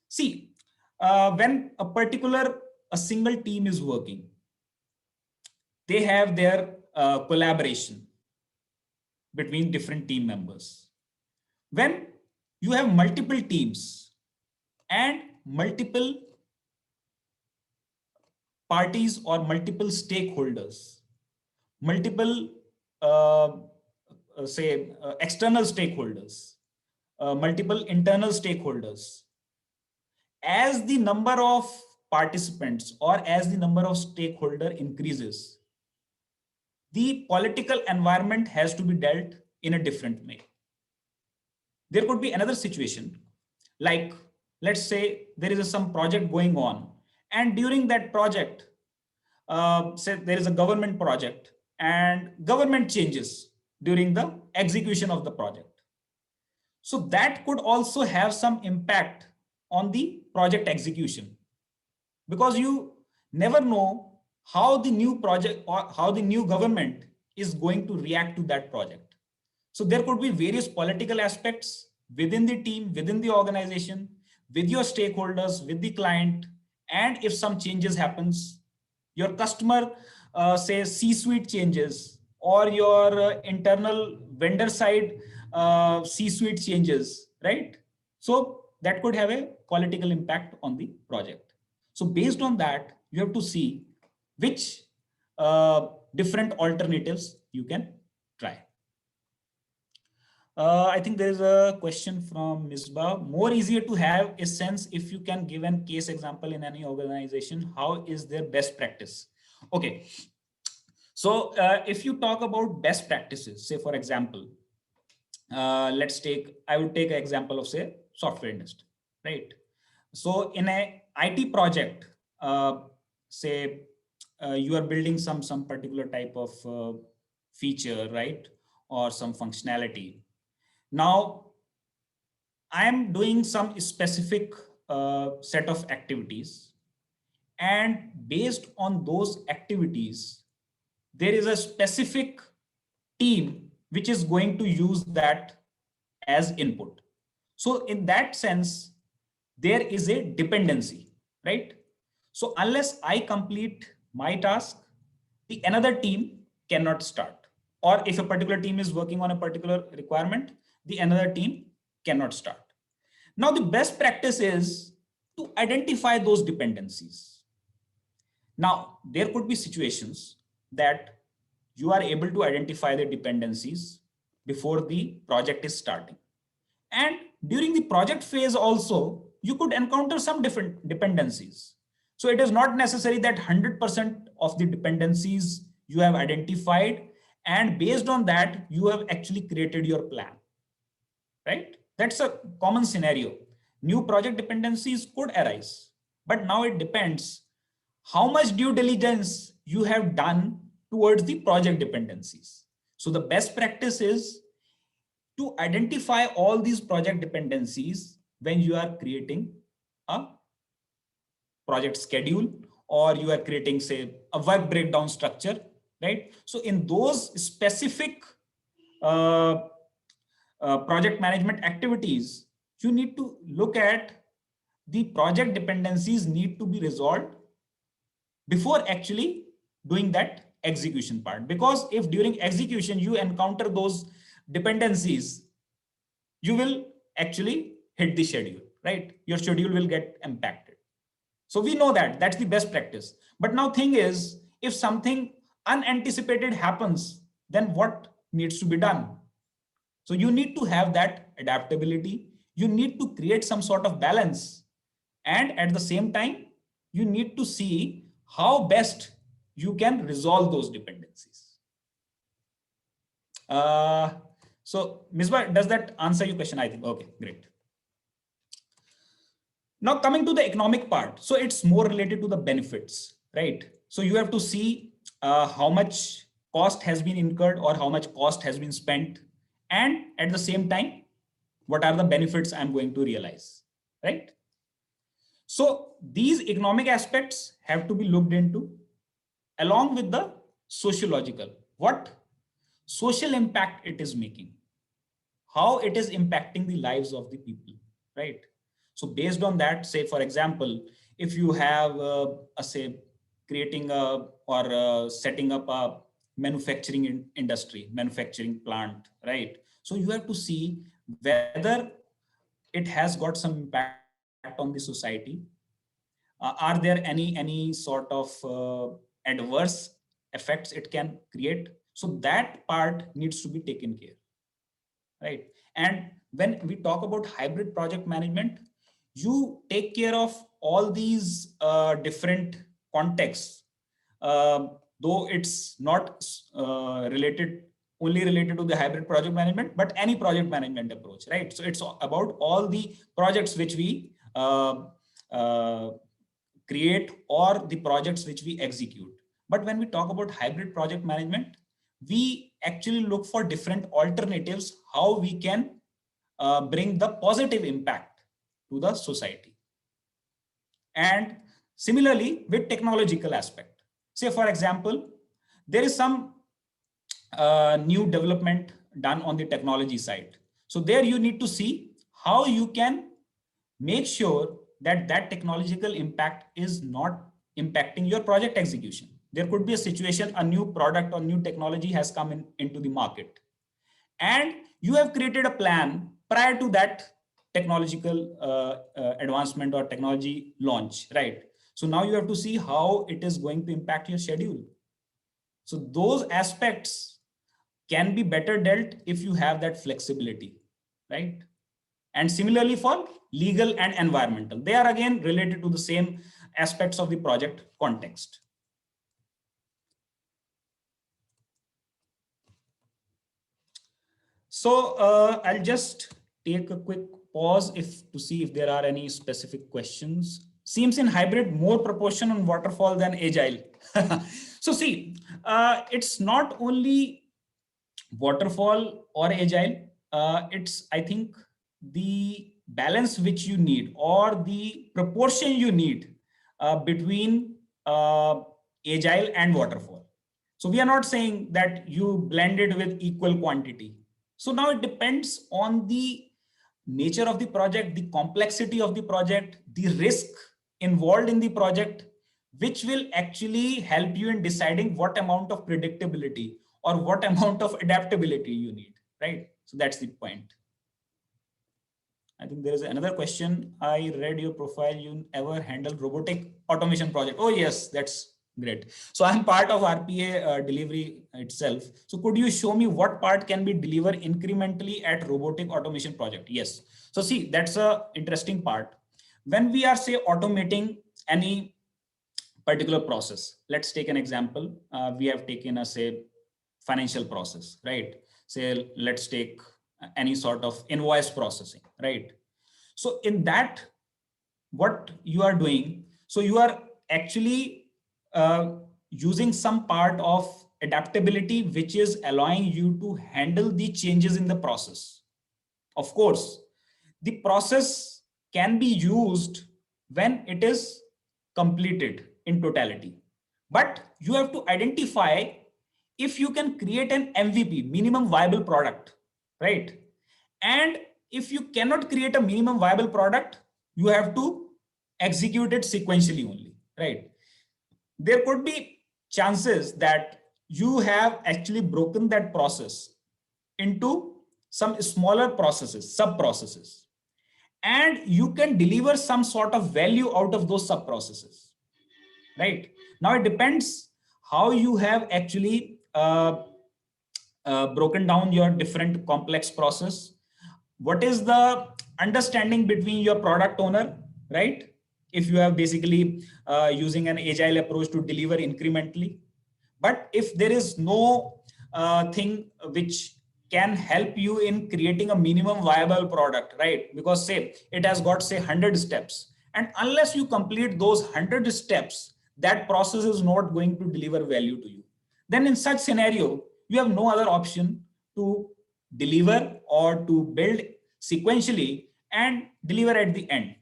A: See, when a single team is working, they have their collaboration between different team members. When you have multiple teams and multiple parties or multiple stakeholders, multiple external stakeholders, multiple internal stakeholders, as the number of participants or as the number of stakeholder increases, the political environment has to be dealt in a different way. There could be another situation, like let's say there is some project going on, and during that project, say there is a government project and government changes during the execution of the project. So that could also have some impact on the project execution, because you never know how the new project or how the new government is going to react to that project. So there could be various political aspects within the team, within the organization, with your stakeholders, with the client. And if some changes happens, your customer says C-suite changes, or your internal vendor side C-suite changes, right? So that could have a political impact on the project. So based on that, you have to see which different alternatives you can try. I think there is a question from Misbah. More easier to have a sense if you can give an case example in any organization. How is their best practice? Okay. So if you talk about best practices, say for example, I would take an example of say software industry, right? So in a IT project, say you are building some particular type of feature, right? Or some functionality. Now, I'm doing some specific set of activities, and based on those activities, there is a specific team which is going to use that as input. So in that sense, there is a dependency, right? So unless I complete my task, the another team cannot start. Or if a particular team is working on a particular requirement, the another team cannot start. Now, the best practice is to identify those dependencies. Now, there could be situations that you are able to identify the dependencies before the project is starting. And during the project phase also, you could encounter some different dependencies. So it is not necessary that 100% of the dependencies you have identified, and based on that, you have actually created your plan, right? That's a common scenario. New project dependencies could arise, but now it depends how much due diligence you have done towards the project dependencies. So the best practice is to identify all these project dependencies when you are creating a project schedule, or you are creating, say, a work breakdown structure, right? So in those specific uh, project management activities, you need to look at the project dependencies need to be resolved before actually doing that execution part. Because if during execution you encounter those dependencies, you will actually hit the schedule, right? Your schedule will get impacted. So we know that that's the best practice. But now thing is, if something unanticipated happens, then what needs to be done? So you need to have that adaptability. You need to create some sort of balance. And at the same time, you need to see how best you can resolve those dependencies. So Misbah, does that answer your question? I think, okay, great. Now coming to the economic part. So it's more related to the benefits, right? So you have to see how much cost has been incurred or how much cost has been spent. And at the same time, what are the benefits I'm going to realize, right? So these economic aspects have to be looked into along with the sociological. What social impact it is making, how it is impacting the lives of the people, right? So based on that, say, for example, if you have say creating a or setting up a manufacturing industry, manufacturing plant, right? So you have to see whether it has got some impact on the society. Are there any sort of adverse effects it can create? So that part needs to be taken care, right? And when we talk about hybrid project management, you take care of all these different contexts, though it's not only related to the hybrid project management, but any project management approach, right? So it's about all the projects which we uh, create or the projects which we execute. But when we talk about hybrid project management, we actually look for different alternatives, how we can bring the positive impact to the society. And similarly with technological aspect, say for example, there is some new development done on the technology side. So there you need to see how you can make sure that that technological impact is not impacting your project execution. There could be a situation, a new product or new technology has come into the market, and you have created a plan prior to that technological advancement or technology launch, right? So now you have to see how it is going to impact your schedule. So those aspects can be better dealt if you have that flexibility, right? And similarly for legal and environmental, they are again related to the same aspects of the project context. So I'll just take a quick pause to see if there are any specific questions. Seems in hybrid more proportion on waterfall than agile. So see, it's not only waterfall or agile. It's, I think, the balance which you need or the proportion you need between agile and waterfall. So we are not saying that you blend it with equal quantity. So now it depends on the nature of the project, the complexity of the project, the risk involved in the project, which will actually help you in deciding what amount of predictability or what amount of adaptability you need, right? So that's the point. I think there is another question. I read your profile. You ever handled robotic automation project? Oh yes, that's great. So I'm part of RPA delivery itself. So could you show me what part can be delivered incrementally at robotic automation project? Yes. So see, that's a interesting part. when we are say automating any particular process, let's take an example. We have taken a say financial process, right? Say let's take any sort of invoice processing, right? So in that, what you are doing, so you are actually using some part of adaptability which is allowing you to handle the changes in the process. Of course, the process can be used when it is completed in totality, but you have to identify if you can create an MVP, minimum viable product, right? And if you cannot create a minimum viable product, you have to execute it sequentially only, right? There could be chances that you have actually broken that process into some smaller processes, sub processes, and you can deliver some sort of value out of those sub processes, right? Now it depends how you have actually broken down your different complex process. What is the understanding between your product owner, right? If you have basically using an agile approach to deliver incrementally. But if there is no thing which can help you in creating a minimum viable product, right? Because say it has got say 100 steps, and unless you complete those 100 steps, that process is not going to deliver value to you. Then in such scenario, you have no other option to deliver or to build sequentially and deliver at the end.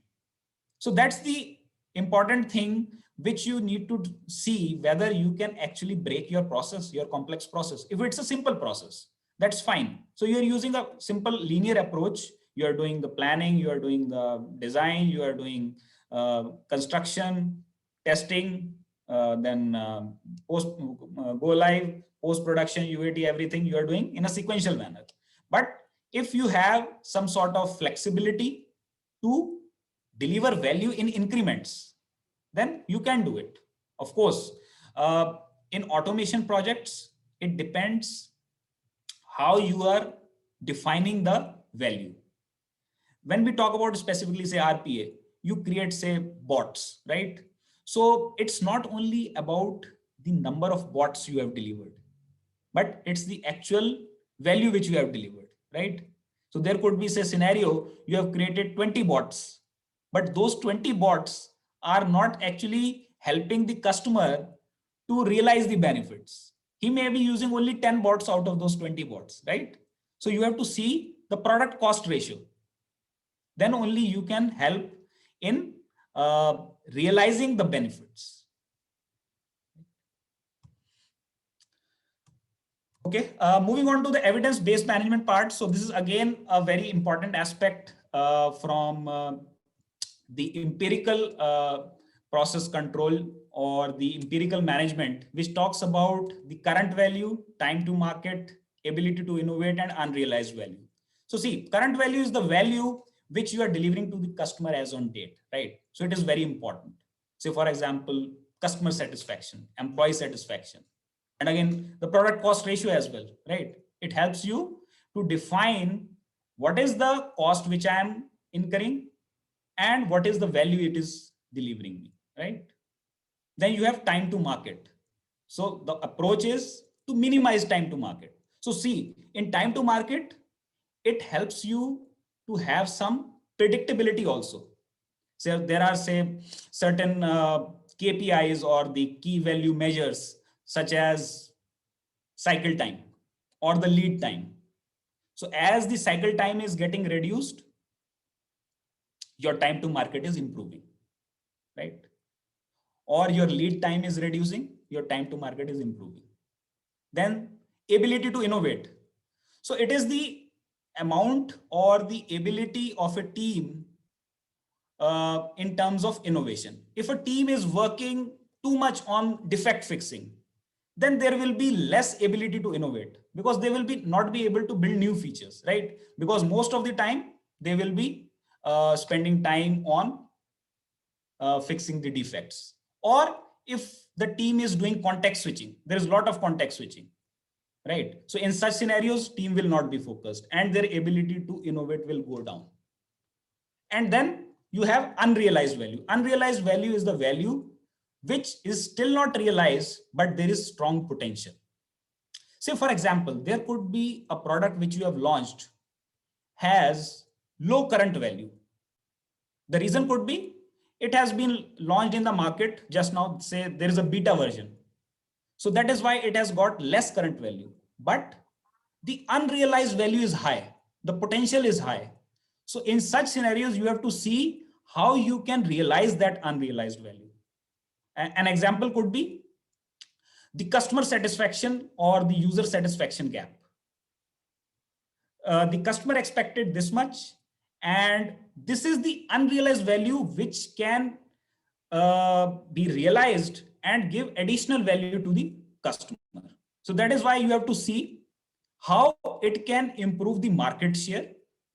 A: So that's the important thing which you need to see whether you can actually break your process, your complex process. If it's a simple process, that's fine. So you're using a simple linear approach. You are doing the planning, you are doing the design, you are doing construction, testing, then post go live, post production, UAT, everything you are doing in a sequential manner. But if you have some sort of flexibility to deliver value in increments, then you can do it. Of course, in automation projects, it depends how you are defining the value. When we talk about specifically say RPA, you create say bots, right? So it's not only about the number of bots you have delivered, but it's the actual value which you have delivered, right? So there could be say scenario, you have created 20 bots, but those 20 bots are not actually helping the customer to realize the benefits. He may be using only 10 bots out of those 20 bots, right? So you have to see the product cost ratio. Then only you can help in realizing the benefits. Okay, moving on to the evidence-based management part. So this is again a very important aspect from the empirical process control or the empirical management, which talks about the current value, time to market, ability to innovate, and unrealized value. So see, current value is the value which you are delivering to the customer as on date, right? So it is very important. Say for example, customer satisfaction, employee satisfaction, and again the product cost ratio as well, right? It helps you to define what is the cost which I am incurring and what is the value it is delivering me, right? Then you have time to market. So the approach is to minimize time to market. So see, in time to market, it helps you to have some predictability also. So there are say certain KPIs or the key value measures such as cycle time or the lead time. So as the cycle time is getting reduced, your time to market is improving, right? Or your lead time is reducing, your time to market is improving. Then ability to innovate. So it is the amount or the ability of a team in terms of innovation. If a team is working too much on defect fixing, then there will be less ability to innovate because they will be not be able to build new features, right? Because most of the time they will be spending time on fixing the defects. Or if the team is doing context switching, there is a lot of context switching, right? So in such scenarios, team will not be focused and their ability to innovate will go down. And then you have unrealized value. Unrealized value is the value which is still not realized, but there is strong potential. Say, for example, there could be a product which you have launched has low current value. The reason could be it has been launched in the market just now, say there is a beta version. So that is why it has got less current value, but the unrealized value is high. The potential is high. So in such scenarios, you have to see how you can realize that unrealized value. An example could be the customer satisfaction or the user satisfaction gap. The customer expected this much, and this is the unrealized value which can be realized and give additional value to the customer. So that is why you have to see how it can improve the market share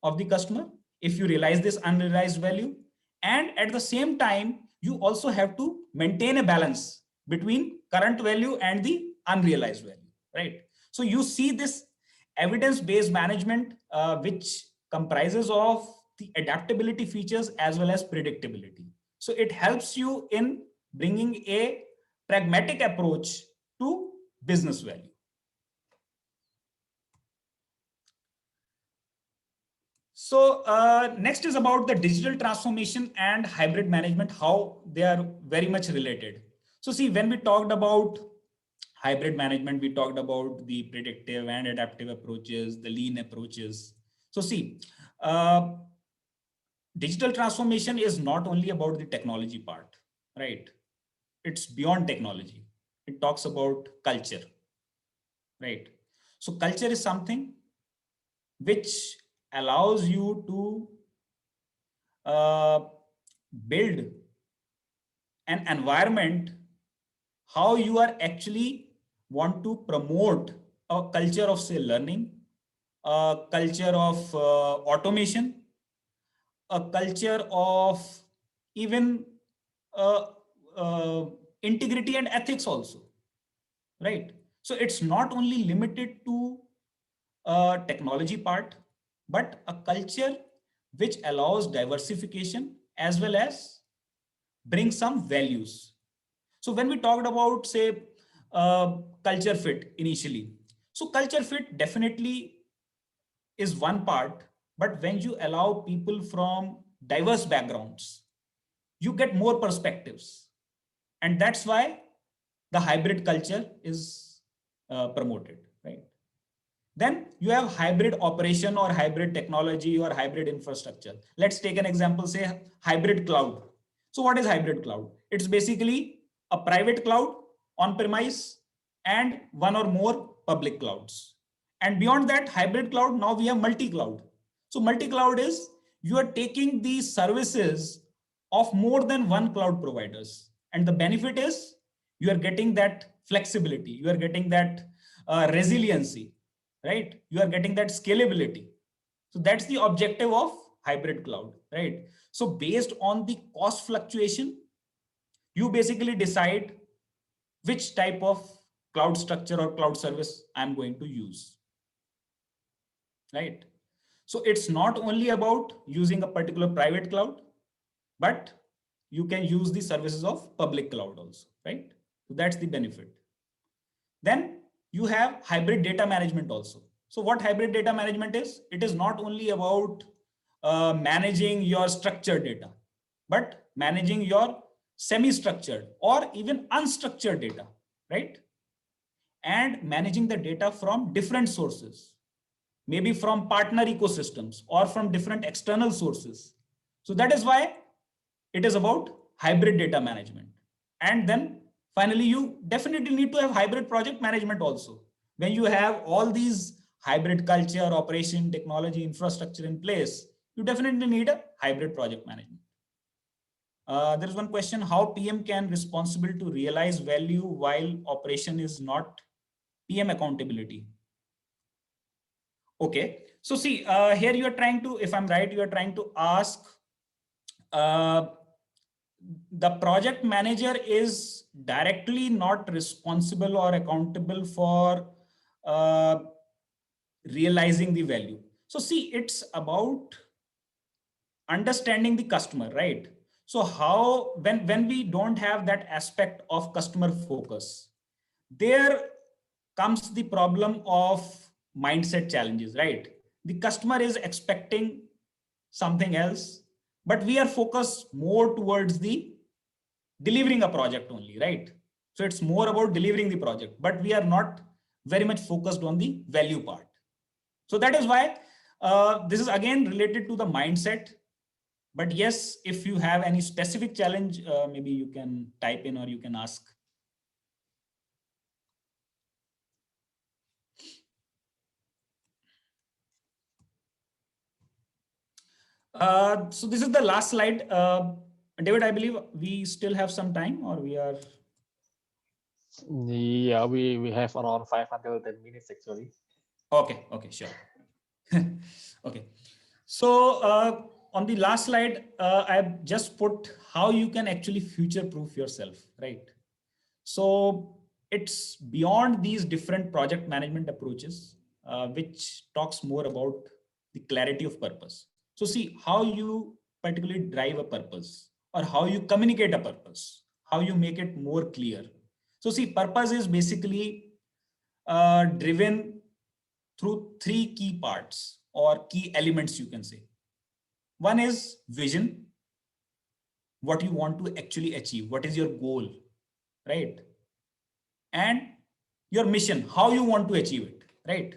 A: of the customer if you realize this unrealized value. And at the same time, you also have to maintain a balance between current value and the unrealized value, right? So you see this evidence-based management, which comprises of the adaptability features as well as predictability. So it helps you in bringing a pragmatic approach to business value. So next is about the digital transformation and hybrid management, how they are very much related. So see, when we talked about hybrid management, we talked about the predictive and adaptive approaches, the lean approaches. So see, digital transformation is not only about the technology part, right? It's beyond technology. It talks about culture, right? So culture is something which allows you to build an environment how you are actually want to promote a culture of, say, learning, a culture of automation, a culture of even uh, integrity and ethics also, right? So it's not only limited to technology part, but a culture which allows diversification as well as bring some values. So when we talked about, say, culture fit initially, so culture fit definitely is one part, but when you allow people from diverse backgrounds, you get more perspectives. And that's why the hybrid culture is promoted, right? Then you have hybrid operation or hybrid technology or hybrid infrastructure. Let's take an example, say hybrid cloud. So what is hybrid cloud? It's basically a private cloud on premise and one or more public clouds. And beyond that hybrid cloud, now we have multi-cloud. So multi-cloud is you are taking these services of more than one cloud providers. And the benefit is you are getting that flexibility, you are getting that resiliency, right? You are getting that scalability. So that's the objective of hybrid cloud, right? So based on the cost fluctuation, you basically decide which type of cloud structure or cloud service I'm going to use, right? So it's not only about using a particular private cloud, but you can use the services of public cloud also, right? So that's the benefit. Then you have hybrid data management also. So what hybrid data management is? It is not only about managing your structured data, but managing your semi-structured or even unstructured data, right? And managing the data from different sources, maybe from partner ecosystems or from different external sources. So that is why it is about hybrid data management. And then finally, you definitely need to have hybrid project management also. When you have all these hybrid culture, operation, technology, infrastructure in place, you definitely need a hybrid project management. There is one question, how PM can responsible to realize value while operation is not PM accountability? Okay, so see, here you are trying to, if I'm right, you are trying to ask, the project manager is directly not responsible or accountable for realizing the value. So see, it's about understanding the customer, right? So how, when we don't have that aspect of customer focus, there comes the problem of mindset challenges, right? The customer is expecting something else, but we are focused more towards the delivering a project only, right? So it's more about delivering the project, but we are not very much focused on the value part. So that is why this is again related to the mindset. But yes, if you have any specific challenge, maybe you can type in or you can ask. So this is the last slide. David, I believe we still have some time, or we are.
B: Yeah, we have around 5 until 10 minutes actually.
A: Okay, okay, sure. Okay. So on the last slide, I've just put how you can actually future-proof yourself, right? So it's beyond these different project management approaches, which talks more about the clarity of purpose. So see how you particularly drive a purpose, or how you communicate a purpose, how you make it more clear. So see, purpose is basically driven through three key parts or key elements, you can say. One is vision, what you want to actually achieve, what is your goal, right? And your mission, how you want to achieve it, right?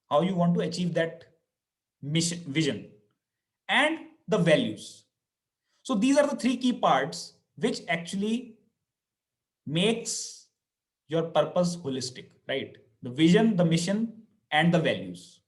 A: How you want to achieve that mission, vision, and the values. So these are the three key parts which actually makes your purpose holistic, right? The vision, the mission, and the values.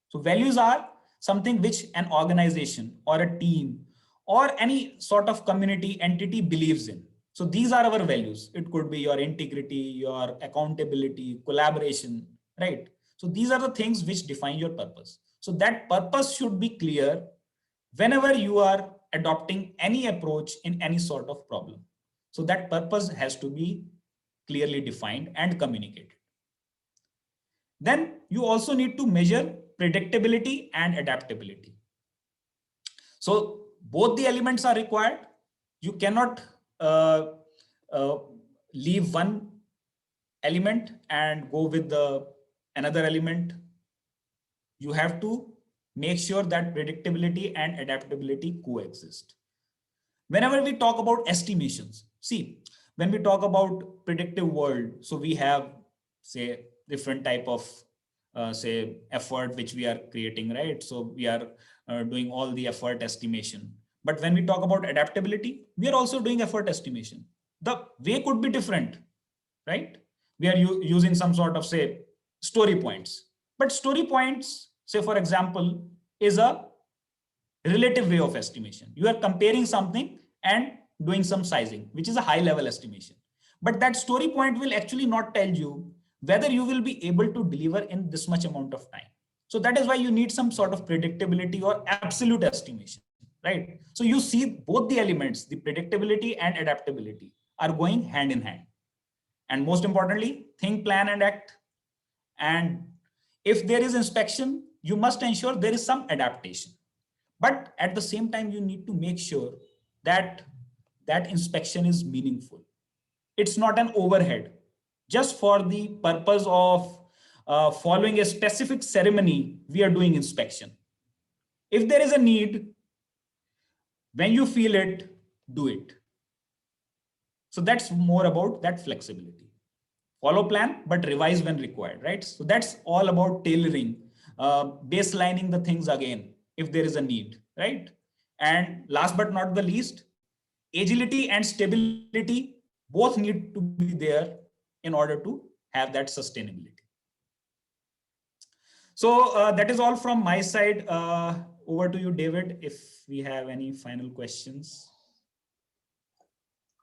A: So values are something which an organization or a team or any sort of community entity believes in. So these are our values. It could be your integrity, your accountability, collaboration, right? So these are the things which define your purpose. So that purpose should be clear whenever you are adopting any approach in any sort of problem. So that purpose has to be clearly defined and communicated. Then you also need to measure predictability and adaptability. So both the elements are required. You cannot uh, uh, leave one element and go with the another element. You have to make sure that predictability and adaptability coexist. Whenever we talk about estimations, see, when we talk about predictive world, so we have, say, different type of say effort which we are creating, right? So we are doing all the effort estimation. But when we talk about adaptability, we are also doing effort estimation. The way could be different, right? We are using some sort of, say, story points. But story points, say for example, is a relative way of estimation. You are comparing something and doing some sizing, which is a high level estimation. But that story point will actually not tell you whether you will be able to deliver in this much amount of time. So that is why you need some sort of predictability or absolute estimation, right? So you see both the elements, the predictability and adaptability, are going hand in hand. And most importantly, think, plan, and act. And if there is inspection, you must ensure there is some adaptation. But at the same time, you need to make sure that that inspection is meaningful. It's not an overhead just for the purpose of following a specific ceremony. We are doing inspection. If there is a need, when you feel it, do it. So that's more about that flexibility. Follow plan, but revise when required, right? So that's all about tailoring, baselining the things again if there is a need, right? And last but not the least, agility and stability both need to be there in order to have that sustainability. So that is all from my side. Over to you, David, if we have any final questions.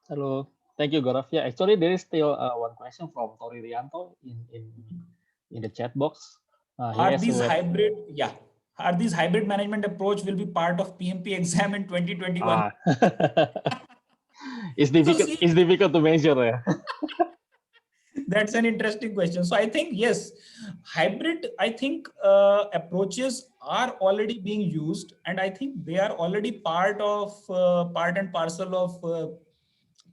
B: Hello, thank you, Gaurav. Yeah, actually, there is still one question from Tori Rianto in the chat box. He
A: Are
B: asks
A: these
B: whether
A: hybrid? Yeah. Are these hybrid management approach will be part of PMP exam in 2021?
B: it's
A: So
B: difficult.
A: see,
B: It's difficult to measure. Yeah.
A: that's an interesting question. So I think yes, hybrid, I think approaches are already being used, and I think they are already part and parcel of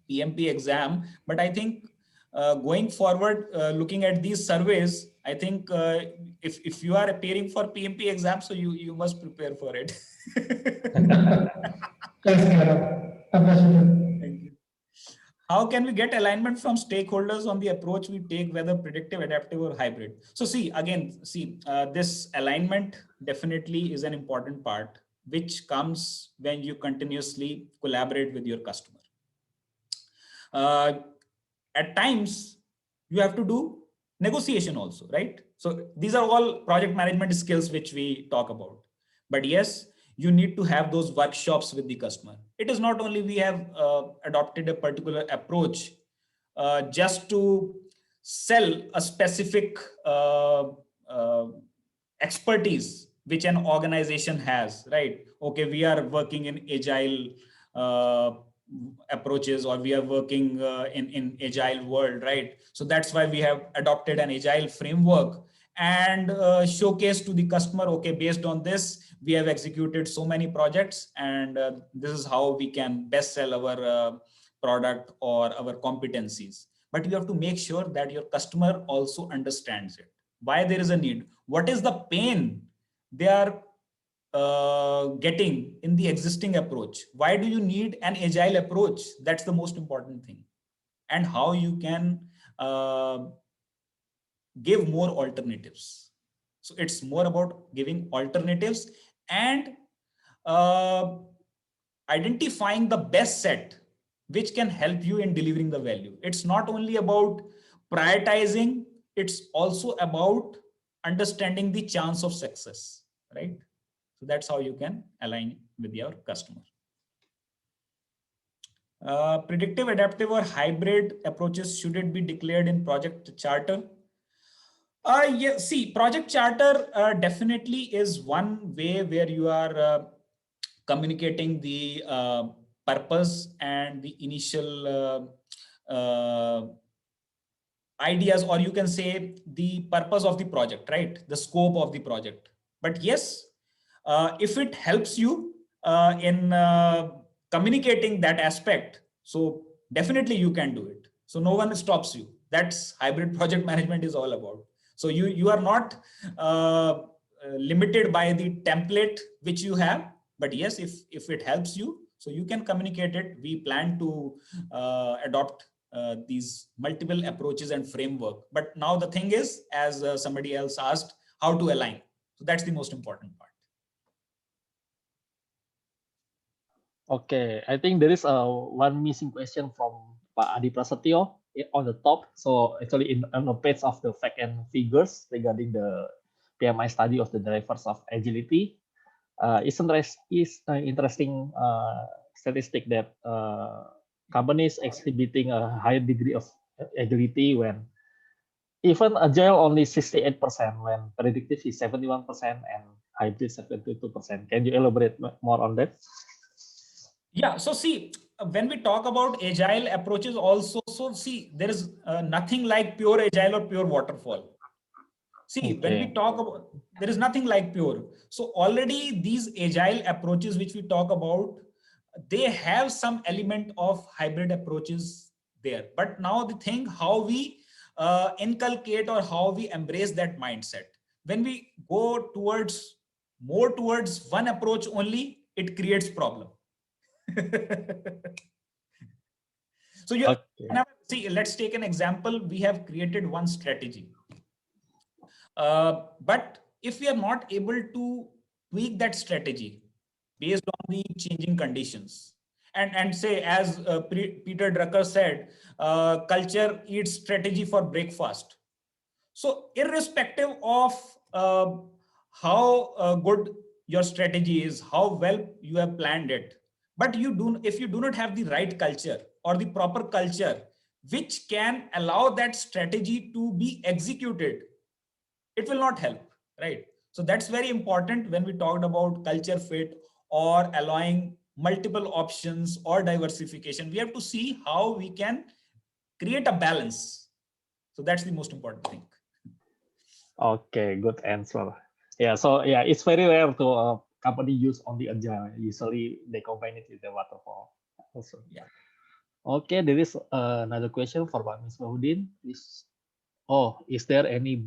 A: PMP exam. But I think going forward, looking at these surveys, I think if you are appearing for PMP exam, so you must prepare for it.
C: Thanks, Gaurav. Ambassador.
A: Thank you. How can we get alignment from stakeholders on the approach we take, whether predictive, adaptive, or hybrid? So this alignment definitely is an important part, which comes when you continuously collaborate with your customer. At times, you have to do negotiation also, right? So these are all project management skills which we talk about. But yes, you need to have those workshops with the customer. It is not only we have adopted a particular approach just to sell a specific expertise which an organization has, right? Okay, we are working in agile approaches, or we are working in agile world, right? So that's why we have adopted an agile framework and showcase to the customer, okay, based on this we have executed so many projects, and this is how we can best sell our product or our competencies. But you have to make sure that your customer also understands it, why there is a need, what is the pain they are getting in the existing approach, why do you need an agile approach, that's the most important thing, and how you can give more alternatives. So it's more about giving alternatives and uh, identifying the best set which can help you in delivering the value. It's not only about prioritizing, it's also about understanding the chance of success, right? So that's how you can align with your customer. Predictive, adaptive, or hybrid approaches, should it be declared in project charter? Yeah, see, project charter definitely is one way where you are communicating the purpose and the initial ideas, or you can say the purpose of the project, right? The scope of the project. But yes, if it helps you in communicating that aspect, so definitely you can do it. So no one stops you. That's hybrid project management is all about. So you are not limited by the template which you have, but yes, if it helps you, so you can communicate it. We plan to adopt these multiple approaches and framework. But now the thing is, as somebody else asked, how to align. So that's the most important part.
B: Okay, I think there is one missing question from Pak Adi Prasetyo on the top. So actually on the page of the fact and figures regarding the PMI study of the drivers of agility, is interesting statistic that companies exhibiting a higher degree of agility when even agile only 68%, when predictive is 71% and hybrid 72%. Can you elaborate more on that?
A: Yeah, so see, when we talk about agile approaches also, so see, there is nothing like pure agile or pure waterfall. See, when we talk about, there is nothing like pure. So already these agile approaches which we talk about, they have some element of hybrid approaches there. But now the thing, how we inculcate or how we embrace that mindset. When we go towards more towards one approach only, it creates problem. So you see, let's take an example. We have created one strategy. But if we are not able to tweak that strategy based on the changing conditions, and say, as Peter Drucker said, culture eats strategy for breakfast. So irrespective of how good your strategy is, how well you have planned it, but if you do not have the right culture or the proper culture which can allow that strategy to be executed, it will not help, right? So that's very important when we talked about culture fit or allowing multiple options or diversification. We have to see how we can create a balance. So that's the most important thing.
B: Okay, good answer. Yeah, so yeah, it's very rare to company use only agile. Usually they combine it with the waterfall also.
A: Yeah.
B: Okay, there is another question for Pak Misbahuddin. Is there any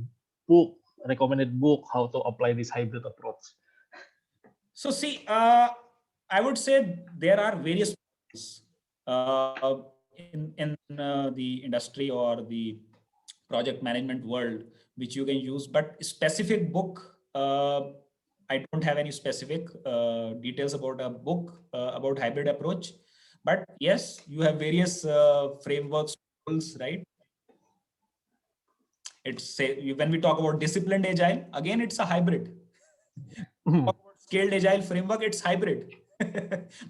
B: recommended book how to apply this hybrid approach?
A: So see, I would say there are various in the industry or the project management world which you can use, but specific book, I don't have any specific details about a book about hybrid approach. But yes, you have various frameworks, tools, right? When we talk about disciplined agile, again, it's a hybrid. Talk about scaled agile framework, it's hybrid.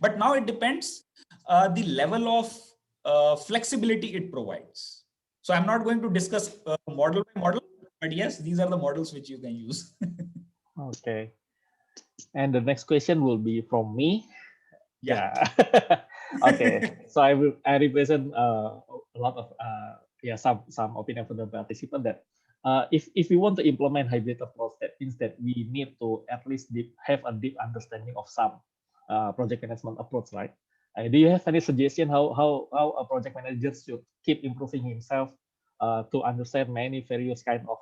A: But now it depends the level of flexibility it provides. So I'm not going to discuss model by model, but yes, these are the models which you can use.
B: Okay. And the next question will be from me.
A: Yeah.
B: Okay. So I represent a lot of some opinion from the participant that if we want to implement hybrid approach, that means that we need to at least have a deep understanding of some project management approach, right? Do you have any suggestion how a project manager should keep improving himself to understand many various kind of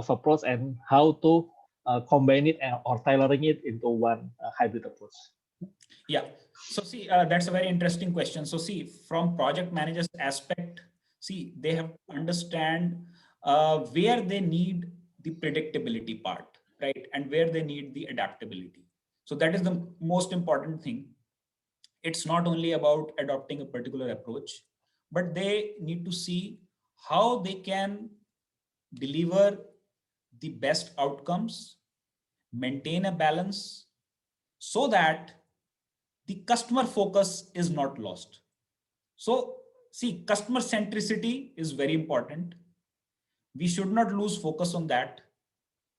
B: approach and how to combine it or tailoring it into one hybrid approach?
A: Yeah. So see, that's a very interesting question. So see, from project managers aspect, see, they have to understand where they need the predictability part, right? And where they need the adaptability. So that is the most important thing. It's not only about adopting a particular approach, but they need to see how they can deliver the best outcomes, maintain a balance so that the customer focus is not lost. So, see, customer centricity is very important. We should not lose focus on that.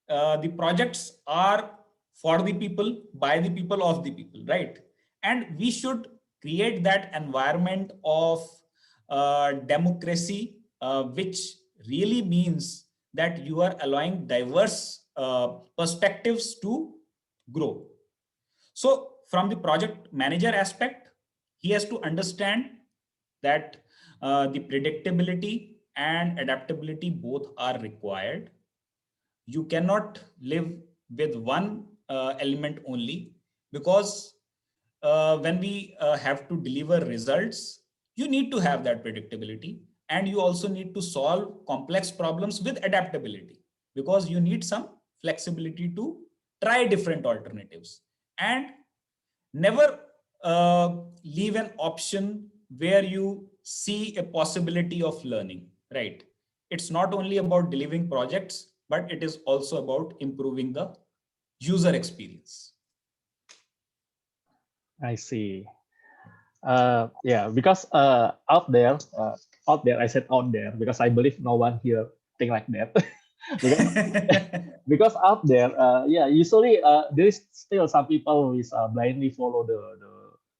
A: The projects are for the people, by the people, of the people, right? And we should create that environment of democracy, which really means that you are allowing diverse perspectives to grow. So from the project manager aspect, he has to understand that the predictability and adaptability both are required. You cannot live with one element only, because when we have to deliver results, you need to have that predictability, and you also need to solve complex problems with adaptability, because you need some flexibility to try different alternatives, and never leave an option where you see a possibility of learning, right? It's not only about delivering projects, but it is also about improving the user experience.
B: I see. Yeah, because out there, I said out there because I believe no one here think like that. because because out there, usually there is still some people who is blindly follow the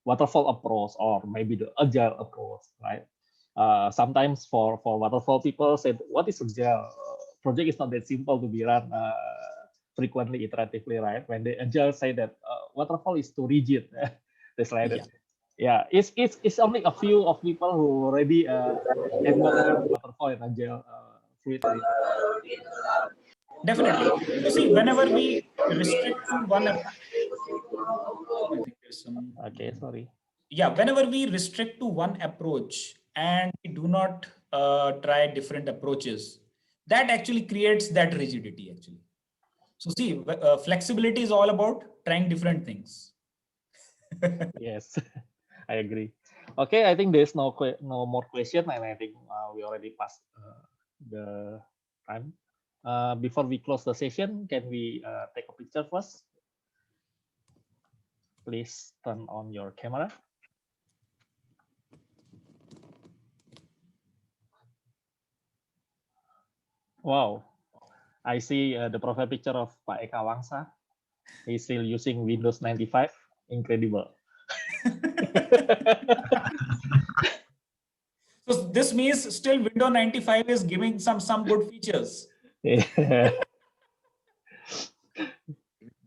B: waterfall approach or maybe the agile approach, right? Sometimes for waterfall people said, what is agile? Project is not that simple to be run frequently, iteratively, right? When the agile say that waterfall is too rigid, that's like that. Yeah, it's only a few of people who already implement waterfall and agile fluidly.
A: Definitely. You see, whenever we restrict to one, I think there's some.
B: Okay, sorry.
A: Yeah, whenever we restrict to one approach and we do not try different approaches, that actually creates that rigidity actually. So see, flexibility is all about trying different things.
B: Yes, I agree. Okay, I think there's no more question, and I think we already passed the time. Before we close the session, can we take a picture first? Please turn on your camera. Wow, I see the profile picture of Pak Eka Wangsa. He's still using Windows 95. Incredible.
A: So this means still Windows 95 is giving some good features.
B: Yeah.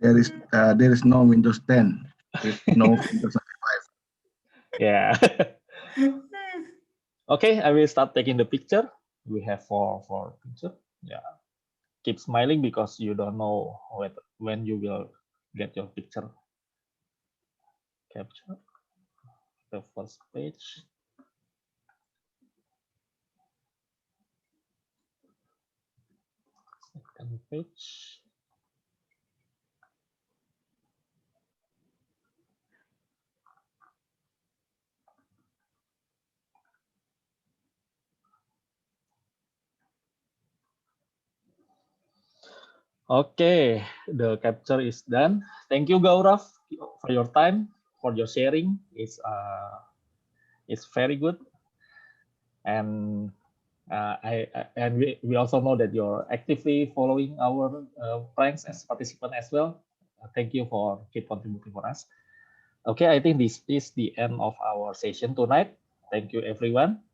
D: there is no Windows 10 with no Windows 95.
B: Yeah. Okay, I will start taking the picture. We have four picture. Yeah. Keep smiling because you don't know when you will get your picture capture. The first page. Second page. Okay, the capture is done. Thank you, Gaurav, for your time, for your sharing. It's very good, and we also know that you're actively following our pranks as participant as well. Thank you for keep contributing for us. Okay, I think this is the end of our session tonight. Thank you, everyone.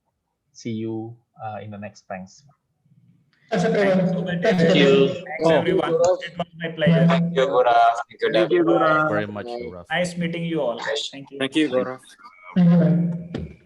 B: See you in the next pranks.
C: Thanks,
A: Thank you
C: everyone.
A: so much.
C: Thanks,
E: Thank you.
A: Thanks,
B: Oh.
A: everyone. It was my pleasure.
E: Thank you, Gaurav. Thank you,
F: Thank you,
E: David.
F: Gaurav.
G: Very much, Gaurav.
A: Nice meeting you all. Thank you.
F: Thank you, Gaurav.
C: Thank you, man.